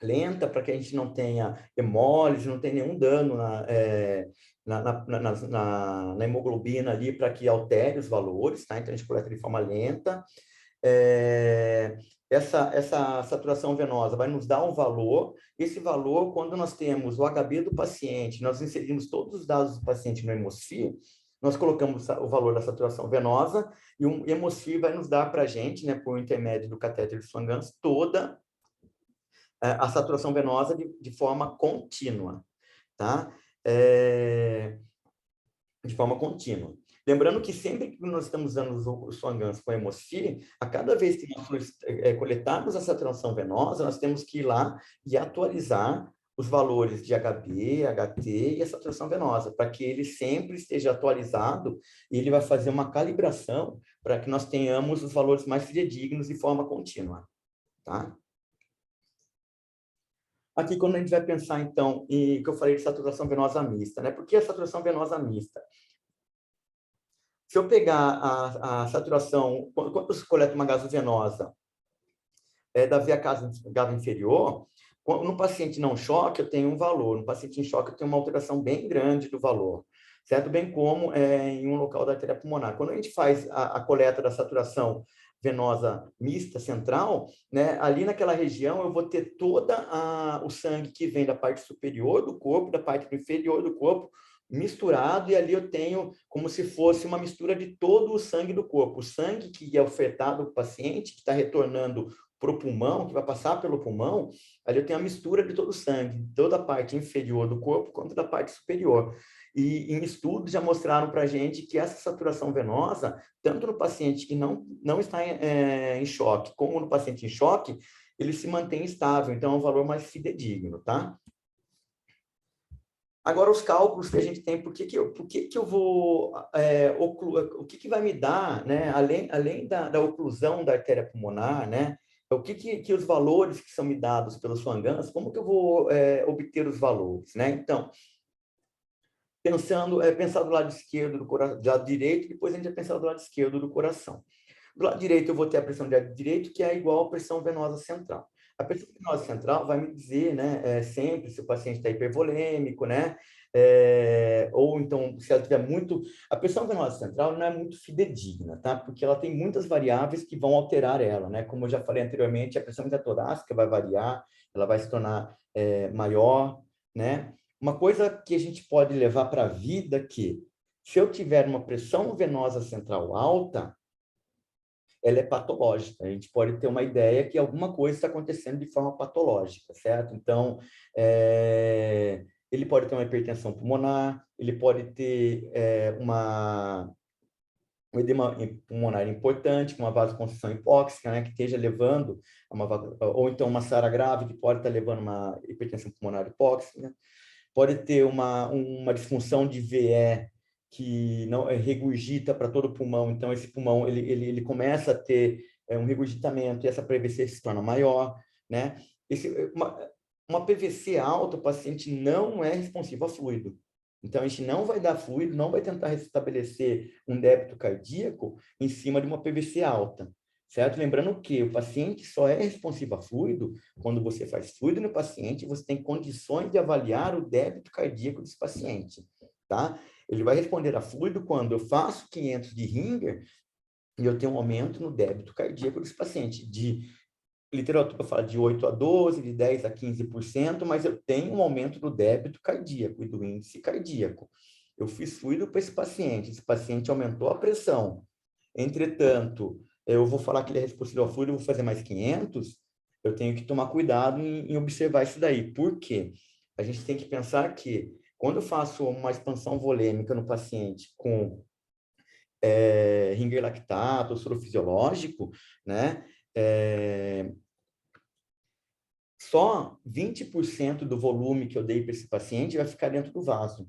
lenta para que a gente não tenha hemólise, não tenha nenhum dano na hemoglobina ali para que altere os valores, tá? Então a gente coleta de forma lenta. Essa saturação venosa vai nos dar um valor. Esse valor, quando nós temos o HB do paciente, nós inserimos todos os dados do paciente no Hemosfio, nós colocamos o valor da saturação venosa e o Hemosfio vai nos dar para a gente, né, por intermédio do catéter de Swan-Ganz, toda a saturação venosa de forma contínua, tá? De forma contínua. Lembrando que sempre que nós estamos usando o Swan-Ganz com a Hemosfio, a cada vez que nós coletarmos a saturação venosa, nós temos que ir lá e atualizar os valores de HB, HT e a saturação venosa, para que ele sempre esteja atualizado e ele vai fazer uma calibração para que nós tenhamos os valores mais fidedignos de forma contínua, tá? Aqui, quando a gente vai pensar, então, em que eu falei de saturação venosa mista, né? Por que a saturação venosa mista? Se eu pegar a saturação, quando você coleta uma gasovenosa da via cava inferior, no paciente não choque, eu tenho um valor. No paciente em choque, eu tenho uma alteração bem grande do valor, certo? Bem como em um local da artéria pulmonar. Quando a gente faz a coleta da saturação venosa mista central, né, ali naquela região eu vou ter toda o sangue que vem da parte superior do corpo, da parte inferior do corpo, misturado, e ali eu tenho como se fosse uma mistura de todo o sangue do corpo. O sangue que é ofertado ao paciente, que está retornando para o pulmão, que vai passar pelo pulmão, ali eu tenho a mistura de todo o sangue, toda a parte inferior do corpo quanto da parte superior. E em estudos já mostraram para a gente que essa saturação venosa, tanto no paciente que não está em choque, como no paciente em choque, ele se mantém estável, então é um valor mais fidedigno, tá? Agora, os cálculos que a gente tem, por que eu vou, o que vai me dar, né, além da oclusão da artéria pulmonar, né, o que os valores que são me dados pelo Swan-Ganz, como que eu vou obter os valores, né? Então, pensar do lado esquerdo do coração, do lado direito, depois a gente vai pensar do lado esquerdo do coração. Do lado direito, eu vou ter a pressão de ar direito, que é igual à pressão venosa central. A pressão venosa central vai me dizer, né, sempre se o paciente está hipervolêmico, né, ou então, se ela tiver muito... A pressão venosa central não é muito fidedigna, tá? Porque ela tem muitas variáveis que vão alterar ela, né? Como eu já falei anteriormente, a pressão intratorácica vai variar, ela vai se tornar maior, né? Uma coisa que a gente pode levar para a vida que, se eu tiver uma pressão venosa central alta, ela é patológica. A gente pode ter uma ideia que alguma coisa está acontecendo de forma patológica, certo? Então, ele pode ter uma hipertensão pulmonar, ele pode ter um edema pulmonar importante, com uma vasoconstrição hipóxica, né, que esteja levando a ou então uma SARA grave, que pode estar levando uma hipertensão pulmonar hipóxica, pode ter uma disfunção de VE que não regurgita para todo o pulmão, então esse pulmão ele começa a ter um regurgitamento e essa PVC se torna maior, né? Uma PVC alta, o paciente não é responsivo a fluido. Então, a gente não vai dar fluido, não vai tentar restabelecer um débito cardíaco em cima de uma PVC alta, certo? Lembrando que o paciente só é responsivo a fluido quando você faz fluido no paciente, você tem condições de avaliar o débito cardíaco desse paciente, tá? Ele vai responder a fluido quando eu faço 500 de Ringer e eu tenho um aumento no débito cardíaco desse paciente, de literatura fala de 8 a 12, de 10 a 15%, mas eu tenho um aumento do débito cardíaco e do índice cardíaco. Eu fiz fluido para esse paciente aumentou a pressão. Entretanto, eu vou falar que ele é responsivo ao fluido, eu vou fazer mais 500, eu tenho que tomar cuidado em observar isso daí. Por quê? A gente tem que pensar que, quando eu faço uma expansão volêmica no paciente com Ringer lactato, soro fisiológico, né? só 20% do volume que eu dei para esse paciente vai ficar dentro do vaso.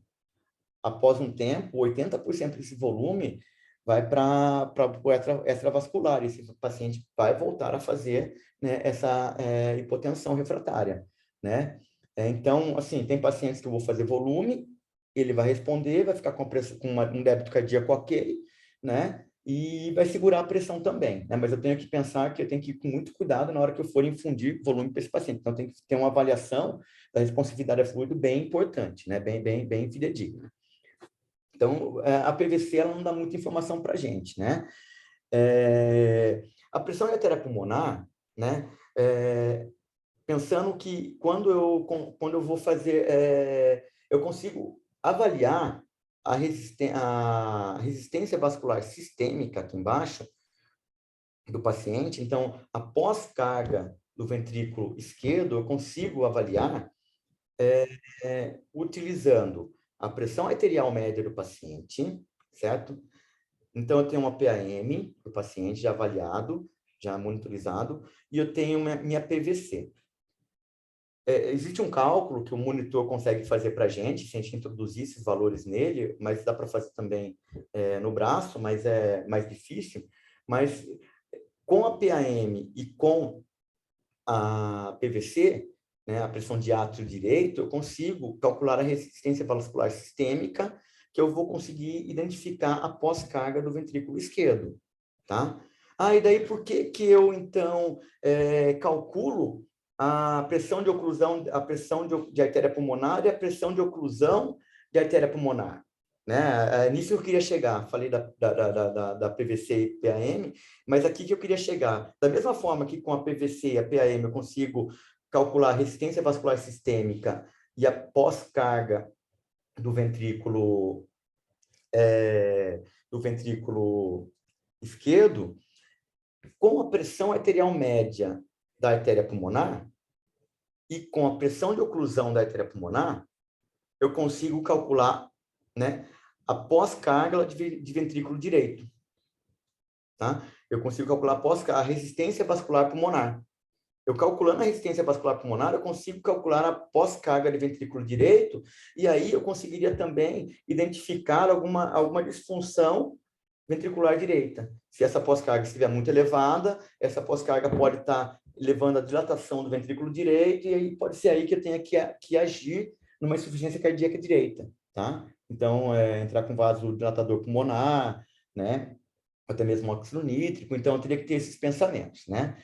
Após um tempo, 80% desse volume vai para o extravascular. Esse paciente vai voltar a fazer, né, essa hipotensão refratária, né? Então, assim, tem pacientes que eu vou fazer volume, ele vai responder, vai ficar com um débito cardíaco ok, né? E vai segurar a pressão também, né? Mas eu tenho que pensar que eu tenho que ir com muito cuidado na hora que eu for infundir volume para esse paciente. Então, tem que ter uma avaliação da responsividade a fluido bem importante, né? Bem fidedigna. Então, a PVC ela não dá muita informação para a gente, né? A pressão arterial pulmonar, né? Pensando que quando eu vou fazer, eu consigo avaliar a resistência vascular sistêmica aqui embaixo do paciente. Então, após carga do ventrículo esquerdo, eu consigo avaliar utilizando a pressão arterial média do paciente, certo? Então, eu tenho uma PAM do paciente já avaliado, já monitorizado, e eu tenho minha PVC. Existe um cálculo que o monitor consegue fazer para a gente, se a gente introduzir esses valores nele, mas dá para fazer também no braço, mas é mais difícil. Mas com a PAM e com a PVC, né, a pressão de átrio direito, eu consigo calcular a resistência vascular sistêmica, que eu vou conseguir identificar a pós-carga do ventrículo esquerdo, tá? E daí por que eu, então, calculo a pressão de oclusão, a pressão de artéria pulmonar e a pressão de oclusão de artéria pulmonar? Né? Nisso eu queria chegar, falei da PVC e PAM, mas aqui que eu queria chegar. Da mesma forma que com a PVC e a PAM eu consigo calcular a resistência vascular sistêmica e a pós-carga do ventrículo esquerdo, com a pressão arterial média da artéria pulmonar e com a pressão de oclusão da artéria pulmonar, eu consigo calcular, né, a pós-carga de ventrículo direito. Tá? Eu consigo calcular a resistência vascular pulmonar. Eu calculando a resistência vascular pulmonar, eu consigo calcular a pós-carga de ventrículo direito, e aí eu conseguiria também identificar alguma disfunção ventricular direita. Se essa pós-carga estiver muito elevada, essa pós-carga pode estar levando à dilatação do ventrículo direito, e aí pode ser aí que eu tenha que agir numa insuficiência cardíaca direita, tá? Então, entrar com vasodilatador pulmonar, né? Até mesmo óxido nítrico, então eu teria que ter esses pensamentos, né?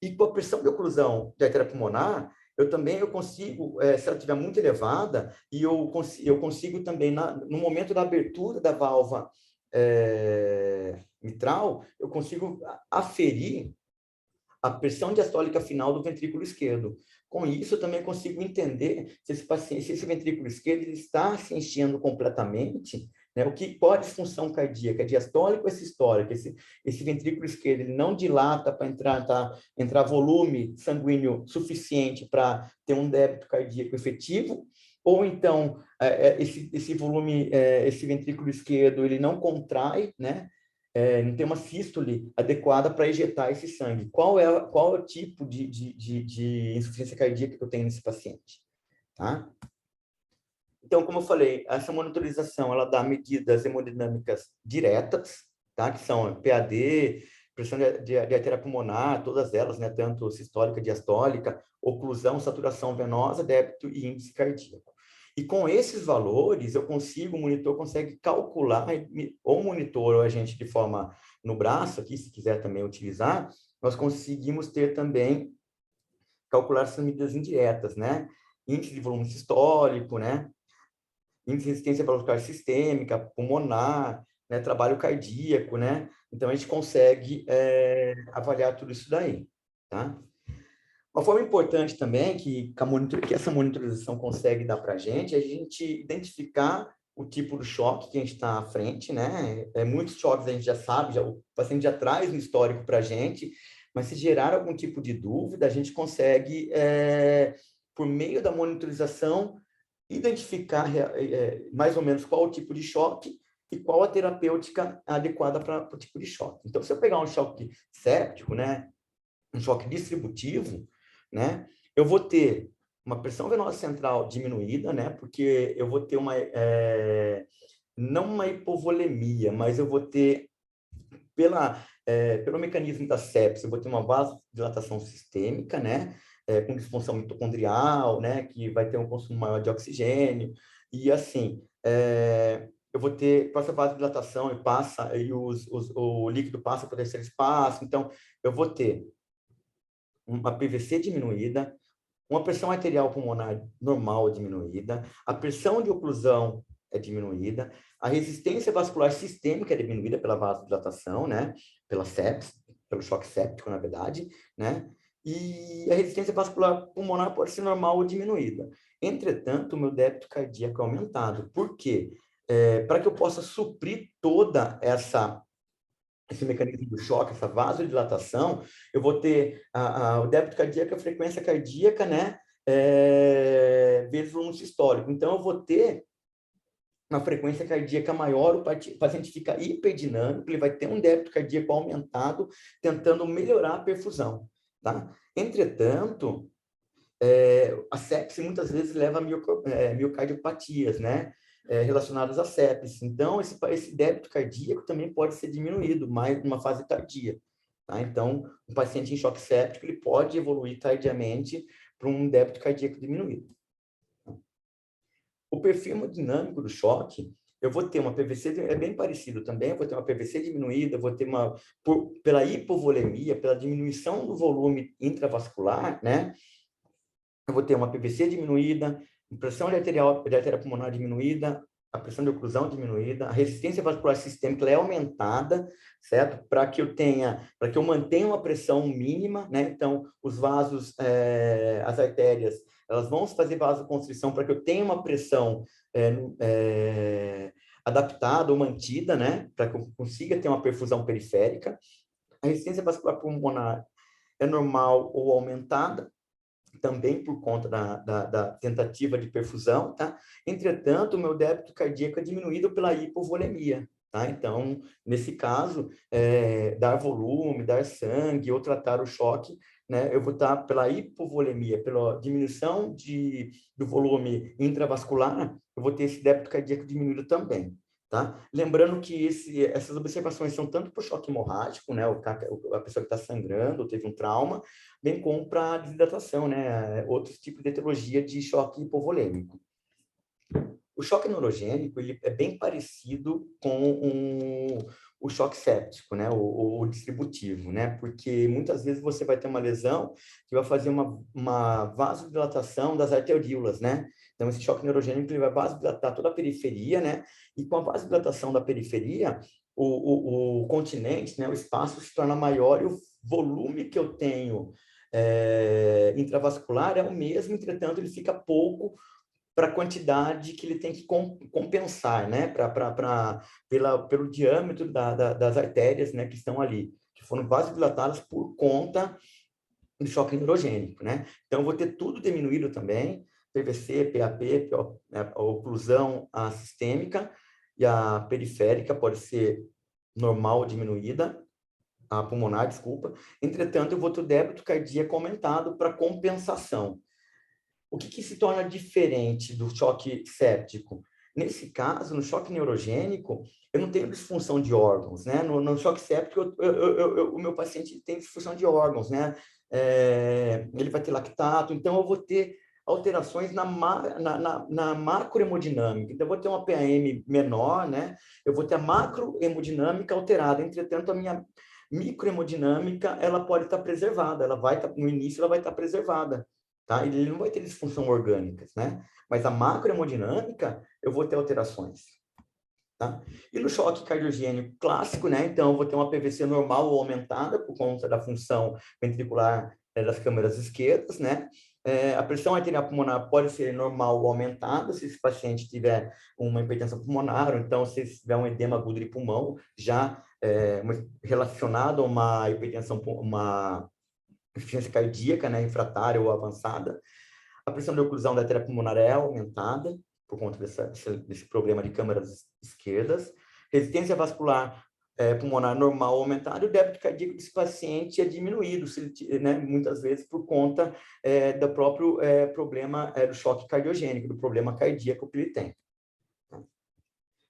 E com a pressão de oclusão da artéria pulmonar, eu consigo, se ela estiver muito elevada, e eu consigo também, no momento da abertura da válvula mitral, eu consigo aferir a pressão diastólica final do ventrículo esquerdo. Com isso, eu também consigo entender se esse ventrículo esquerdo está se enchendo completamente, né? Qual a disfunção cardíaca, diastólica ou sistólica? Esse ventrículo esquerdo ele não dilata para entrar volume sanguíneo suficiente para ter um débito cardíaco efetivo, ou então esse volume, esse ventrículo esquerdo, ele não contrai, né? Não tem uma sístole adequada para ejetar esse sangue. Qual é o tipo de insuficiência cardíaca que eu tenho nesse paciente? Tá? Então, como eu falei, essa monitorização ela dá medidas hemodinâmicas diretas, tá? Que são PAD, pressão de artéria pulmonar, todas elas, né? Tanto sistólica, diastólica, oclusão, saturação venosa, débito e índice cardíaco. E com esses valores, o monitor consegue calcular, ou o monitor ou a gente de forma no braço aqui, se quiser também utilizar, nós conseguimos ter também, calcular essas medidas indiretas, né? Índice de volume sistólico, né? Índice de resistência vascular sistêmica, pulmonar, né? Trabalho cardíaco, né? Então, a gente consegue avaliar tudo isso daí, tá? Uma forma importante também que essa monitorização consegue dar para a gente é a gente identificar o tipo do choque que a gente está à frente, né? Muitos choques a gente já sabe, o paciente já traz um histórico para a gente, mas se gerar algum tipo de dúvida, a gente consegue, por meio da monitorização, identificar mais ou menos qual o tipo de choque e qual a terapêutica adequada para o tipo de choque. Então, se eu pegar um choque séptico, né? Um choque distributivo, né? eu vou ter uma pressão venosa central diminuída, né? Porque eu vou ter não uma hipovolemia, mas eu vou ter, pelo mecanismo da sepse, eu vou ter uma vasodilatação sistêmica, né? Com disfunção mitocondrial, né? Que vai ter um consumo maior de oxigênio. E, assim, eu vou ter, com essa vasodilatação, o líquido passa para o terceiro espaço. Então, eu vou ter uma PVC diminuída, uma pressão arterial pulmonar normal diminuída, a pressão de oclusão é diminuída, a resistência vascular sistêmica é diminuída pela vasodilatação, né? Pela sepse, pelo choque séptico, na verdade, né? E a resistência vascular pulmonar pode ser normal ou diminuída. Entretanto, o meu débito cardíaco é aumentado. Por quê? Para que eu possa suprir toda esse mecanismo do choque, essa vasodilatação, eu vou ter o débito cardíaco, a frequência cardíaca, né? Vezes o volume sistólico. Então, eu vou ter uma frequência cardíaca maior, o paciente fica hiperdinâmico, ele vai ter um débito cardíaco aumentado, tentando melhorar a perfusão, tá? Entretanto, a sepse muitas vezes leva a miocardiopatias, né? Relacionadas à sepse. Então, esse débito cardíaco também pode ser diminuído mais numa fase tardia. Tá? Então, um paciente em choque séptico ele pode evoluir tardiamente para um débito cardíaco diminuído. O perfil hemodinâmico do choque, eu vou ter uma PVC, é bem parecido também, eu vou ter uma PVC diminuída, eu vou ter pela hipovolemia, pela diminuição do volume intravascular, né? Eu vou ter uma PVC diminuída, pressão arterial pulmonar diminuída, a pressão de oclusão diminuída, a resistência vascular sistêmica é aumentada, certo? Para que eu mantenha uma pressão mínima, né? Então, os vasos, as artérias, elas vão fazer vasoconstrição para que eu tenha uma pressão adaptada ou mantida, né? Para que eu consiga ter uma perfusão periférica. A resistência vascular pulmonar é normal ou aumentada, também por conta da tentativa de perfusão, tá? Entretanto, o meu débito cardíaco é diminuído pela hipovolemia, tá? Então, nesse caso, dar volume, dar sangue ou tratar o choque, né? Eu vou estar pela hipovolemia, pela diminuição do volume intravascular, eu vou ter esse débito cardíaco diminuído também. Tá? Lembrando que essas observações são tanto para o choque hemorrágico, né? A pessoa que está sangrando, ou teve um trauma, bem como para a desidratação, né? Outros tipos de etiologia de choque hipovolêmico. O choque neurogênico ele é bem parecido com o choque séptico, né? O distributivo, né? Porque muitas vezes você vai ter uma lesão que vai fazer uma vasodilatação das arteríolas, né? Então, esse choque neurogênico ele vai vasodilatar toda a periferia, né? E com a vasodilatação da periferia, o continente, né? O espaço se torna maior e o volume que eu tenho intravascular é o mesmo, entretanto, ele fica pouco para a quantidade que ele tem que compensar, né? Pelo diâmetro das artérias, né? Que estão ali, que foram vasodilatadas por conta do choque neurogênico, né? Então, eu vou ter tudo diminuído também, PVC, PAP, a oclusão a sistêmica e a periférica pode ser normal ou diminuída, a pulmonar, desculpa. Entretanto, eu vou ter o débito cardíaco aumentado para compensação. O que se torna diferente do choque séptico? Nesse caso, no choque neurogênico, eu não tenho disfunção de órgãos, né? No choque séptico, o meu paciente tem disfunção de órgãos, né? Ele vai ter lactato, então eu vou ter alterações na macrohemodinâmica. Então, eu vou ter uma PAM menor, né? Eu vou ter a macrohemodinâmica alterada. Entretanto, a minha microhemodinâmica, ela pode estar preservada. No início, ela vai estar preservada. Tá? Ele não vai ter disfunção orgânicas, né? Mas a macrohemodinâmica, eu vou ter alterações. Tá? E no choque cardiogênico clássico, né? Então, eu vou ter uma PVC normal ou aumentada por conta da função ventricular das câmaras esquerdas, né? A pressão arterial pulmonar pode ser normal ou aumentada se esse paciente tiver uma hipertensão pulmonar, ou então se tiver um edema agudo de pulmão, já relacionado a uma hipertensão, uma insuficiência cardíaca, né, refratária ou avançada. A pressão de oclusão da artéria pulmonar é aumentada por conta desse problema de câmaras esquerdas. Resistência vascular pulmonar normal aumentado, o débito cardíaco desse paciente é diminuído, né, muitas vezes por conta do próprio problema do choque cardiogênico, do problema cardíaco que ele tem.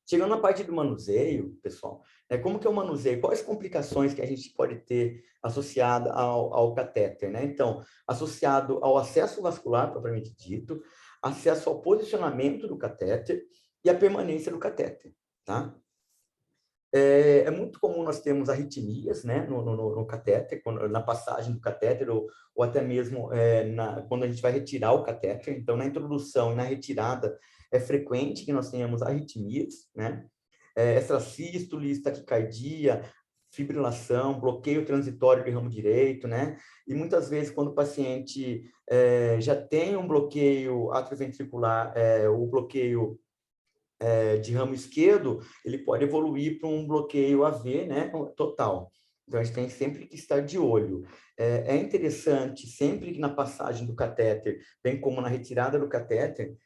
Chegando na parte do manuseio, pessoal, como que é o manuseio? Quais complicações que a gente pode ter associada ao catéter, né? Então, associado ao acesso vascular, propriamente dito, acesso ao posicionamento do catéter e a permanência do catéter, tá? É muito comum nós termos arritmias, né, no catéter, na passagem do catéter, ou até mesmo quando a gente vai retirar o catéter. Então, na introdução e na retirada, é frequente que nós tenhamos arritmias, né? Extrasístole, taquicardia, fibrilação, bloqueio transitório do ramo direito, né? E muitas vezes, quando o paciente já tem um bloqueio atrioventricular, o bloqueio de ramo esquerdo, ele pode evoluir para um bloqueio AV, né, total. Então, a gente tem sempre que estar de olho. É interessante, sempre que na passagem do catéter, bem como na retirada do catéter,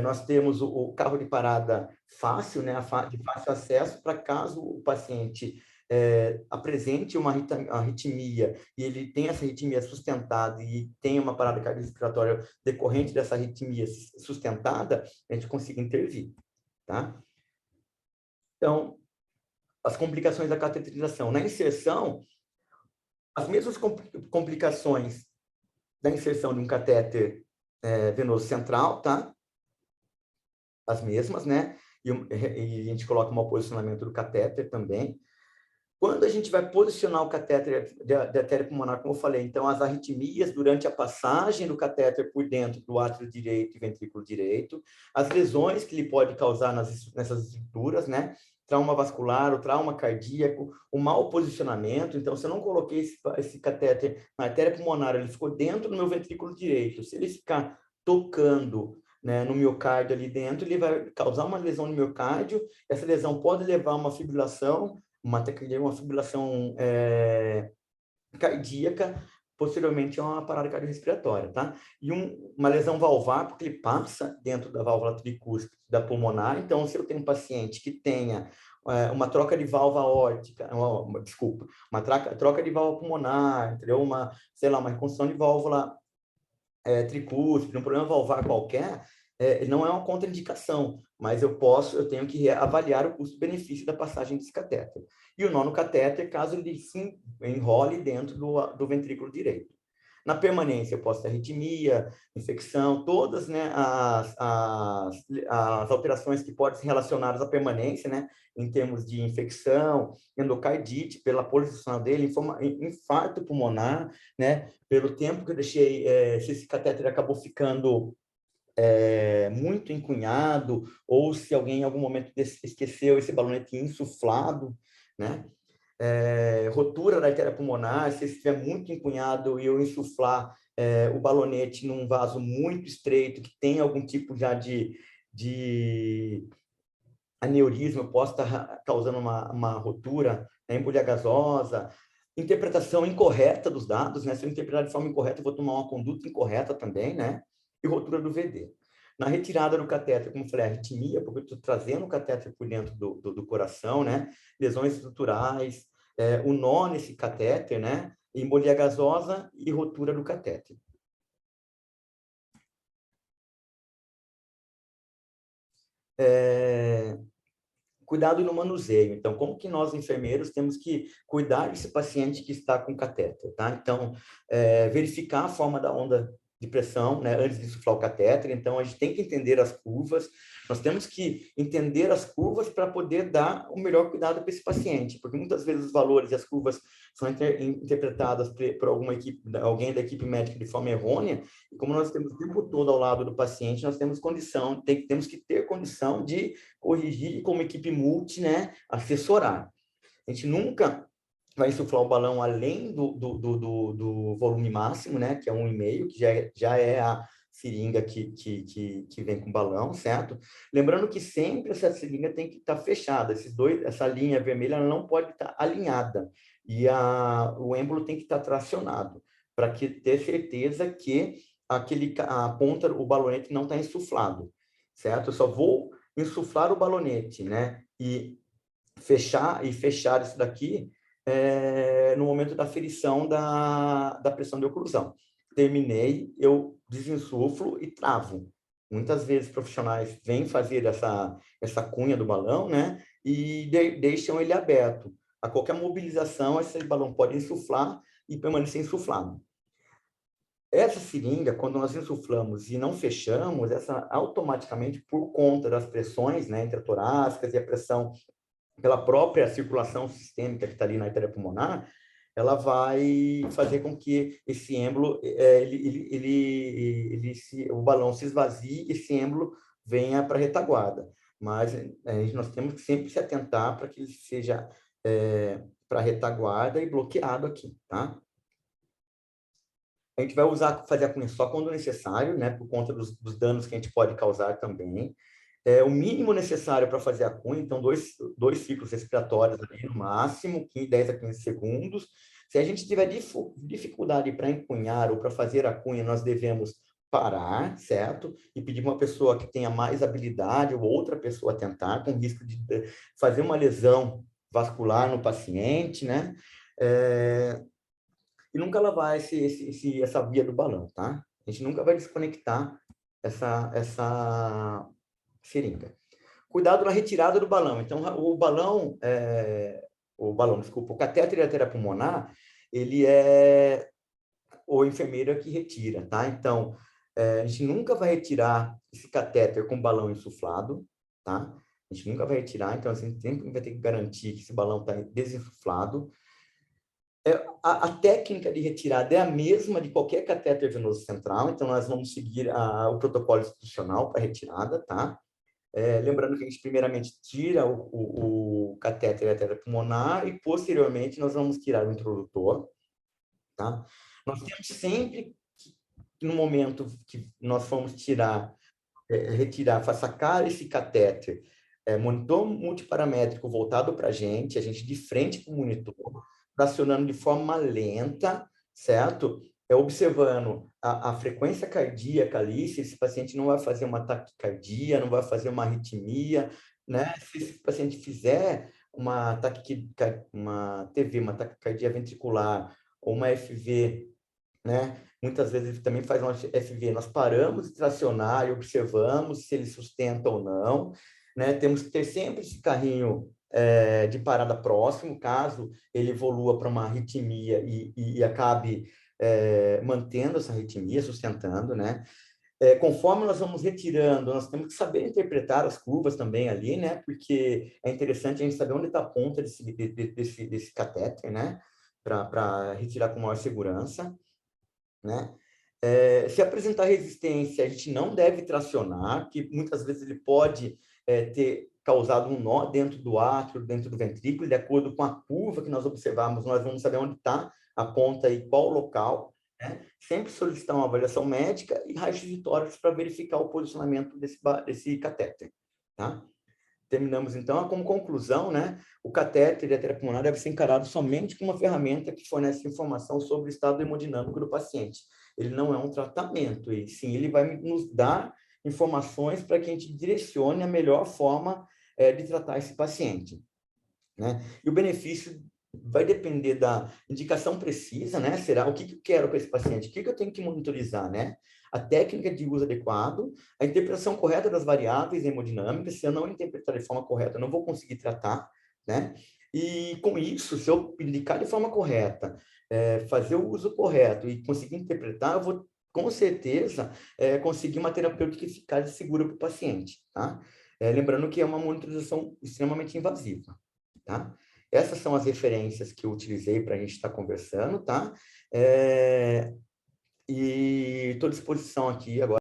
nós temos o carro de parada fácil, né, de fácil acesso, para caso o paciente apresente uma arritmia e ele tem essa arritmia sustentada e tem uma parada cardiorrespiratória decorrente dessa arritmia sustentada, a gente consiga intervir. Tá? Então, as complicações da cateterização. Na inserção, as mesmas complicações da inserção de um catéter venoso central, tá? As mesmas, né? E a gente coloca um mau posicionamento do catéter também. Quando a gente vai posicionar o catéter da artéria pulmonar, como eu falei, então as arritmias durante a passagem do catéter por dentro do átrio direito e ventrículo direito, as lesões que ele pode causar nessas estruturas, né? Trauma vascular, o trauma cardíaco, o mau posicionamento. Então, se eu não coloquei esse catéter na artéria pulmonar, ele ficou dentro do meu ventrículo direito. Se ele ficar tocando, né, no miocárdio ali dentro, ele vai causar uma lesão no miocárdio. Essa lesão pode levar a uma fibrilação, uma fibrilação cardíaca, posteriormente a uma parada cardiorrespiratória, tá? E uma lesão valvar, porque ele passa dentro da válvula tricúspide da pulmonar. Então, se eu tenho um paciente que tenha uma troca de válvula aórtica, uma troca de válvula pulmonar, entendeu? Sei lá, uma reconstrução de válvula tricúspide, um problema valvar qualquer, não é uma contraindicação, mas eu tenho que avaliar o custo-benefício da passagem desse catéter. E o nó no catéter, caso ele se enrole dentro do ventrículo direito. Na permanência, eu posso ter arritmia, infecção, todas, né, as alterações que podem ser relacionadas à permanência, né, em termos de infecção, endocardite, pela posição dele, infarto pulmonar, né, pelo tempo que eu deixei, se esse catéter acabou ficando muito encunhado, ou se alguém em algum momento esqueceu esse balonete insuflado, né? Rotura da artéria pulmonar, se estiver muito encunhado e eu insuflar o balonete num vaso muito estreito, que tem algum tipo já de aneurisma, eu posso estar causando uma rotura, né, embolia gasosa, interpretação incorreta dos dados, né? Se eu interpretar de forma incorreta, eu vou tomar uma conduta incorreta também, né? E rotura do VD. Na retirada do catéter, como eu falei, arritmia, porque eu estou trazendo o catéter por dentro do coração, né? Lesões estruturais, o nó nesse catéter, né? Embolia gasosa e rotura do catéter. Cuidado no manuseio. Então, como que nós, enfermeiros, temos que cuidar desse paciente que está com catéter, tá? Então, verificar a forma da onda de pressão, né, antes de insuflar o catéter. Então, a gente tem que entender as curvas. Nós temos que entender as curvas para poder dar o melhor cuidado para esse paciente, porque muitas vezes os valores e as curvas são interpretadas por alguém da equipe médica de forma errônea, e como nós temos o tempo todo ao lado do paciente, nós temos temos que ter condição de corrigir e, como equipe multi, né, assessorar. A gente nunca vai insuflar o balão além do volume máximo, né, que é 1,5, que já é a seringa que vem com balão, certo? Lembrando que sempre essa seringa tem que estar fechada, essa linha vermelha ela não pode estar alinhada, e o êmbolo tem que estar tracionado, para ter certeza que a ponta, o balonete não está insuflado, certo? Eu só vou insuflar o balonete, né? E fechar isso daqui no momento da aferição da pressão de oclusão. Terminei, eu desinsuflo e travo. Muitas vezes profissionais vêm fazer essa cunha do balão, né? E deixam ele aberto. A qualquer mobilização, esse balão pode insuflar e permanecer insuflado. Essa seringa, quando nós insuflamos e não fechamos, essa automaticamente, por conta das pressões, né, intratorácicas e a pressão pela própria circulação sistêmica que está ali na artéria pulmonar, ela vai fazer com que esse êmbolo, o balão se esvazie e esse êmbolo venha para a retaguarda. Mas nós temos que sempre se atentar para que ele seja para a retaguarda e bloqueado aqui, tá? A gente vai fazer a cunha só quando necessário, né, por conta dos danos que a gente pode causar também. O mínimo necessário para fazer a cunha, então, dois ciclos respiratórios ali no máximo, 10 a 15 segundos. Se a gente tiver dificuldade para encunhar ou para fazer a cunha, nós devemos parar, certo? E pedir para uma pessoa que tenha mais habilidade ou outra pessoa tentar, com risco de fazer uma lesão vascular no paciente, né? E nunca lavar essa via do balão, tá? A gente nunca vai desconectar essa seringa. Cuidado na retirada do balão. Então, o catéter de artéria pulmonar, ele é o enfermeiro que retira, tá? Então, a gente nunca vai retirar esse catéter com balão insuflado, tá? A gente nunca vai retirar, então a gente sempre vai ter que garantir que esse balão está desinsuflado. A técnica de retirada é a mesma de qualquer catéter venoso central, então nós vamos seguir o protocolo institucional para retirada, tá? Lembrando que a gente primeiramente tira o catéter da artéria pulmonar e posteriormente nós vamos tirar o introdutor, tá? Nós temos sempre que no momento que nós formos retirar, sacar esse catéter, monitor multiparamétrico voltado para a gente de frente para o monitor, tracionando de forma lenta, certo? Observando a frequência cardíaca ali, se esse paciente não vai fazer uma taquicardia, não vai fazer uma arritmia, né? Se esse paciente fizer uma taquicardia ventricular ou uma FV, né? Muitas vezes ele também faz uma FV. Nós paramos de tracionar e observamos se ele sustenta ou não, né? Temos que ter sempre esse carrinho de parada próximo, caso ele evolua para uma arritmia e acabe mantendo essa arritmia, sustentando, né? Conforme nós vamos retirando, nós temos que saber interpretar as curvas também ali, né? Porque é interessante a gente saber onde está a ponta desse catéter, né? Para retirar com maior segurança, né? Se apresentar resistência, a gente não deve tracionar, que muitas vezes ele pode ter causado um nó dentro do átrio, dentro do ventrículo, de acordo com a curva que nós observarmos, nós vamos saber onde está a ponta e qual local, né? Sempre solicitar uma avaliação médica e raios de tórax para verificar o posicionamento desse catéter, tá? Terminamos, então, como conclusão, né? O catéter de artéria pulmonar deve ser encarado somente como uma ferramenta que fornece informação sobre o estado hemodinâmico do paciente. Ele não é um tratamento, e sim, ele vai nos dar informações para que a gente direcione a melhor forma de tratar esse paciente, né? E o benefício vai depender da indicação precisa, né? Será o que eu quero para esse paciente? O que eu tenho que monitorizar, né? A técnica de uso adequado, a interpretação correta das variáveis hemodinâmicas. Se eu não interpretar de forma correta, eu não vou conseguir tratar, né? E com isso, se eu indicar de forma correta, fazer o uso correto e conseguir interpretar, eu vou com certeza conseguir uma terapêutica eficaz e segura para o paciente, tá? Lembrando que é uma monitorização extremamente invasiva, tá? Essas são as referências que eu utilizei para a gente estar conversando, tá? E estou à disposição aqui agora.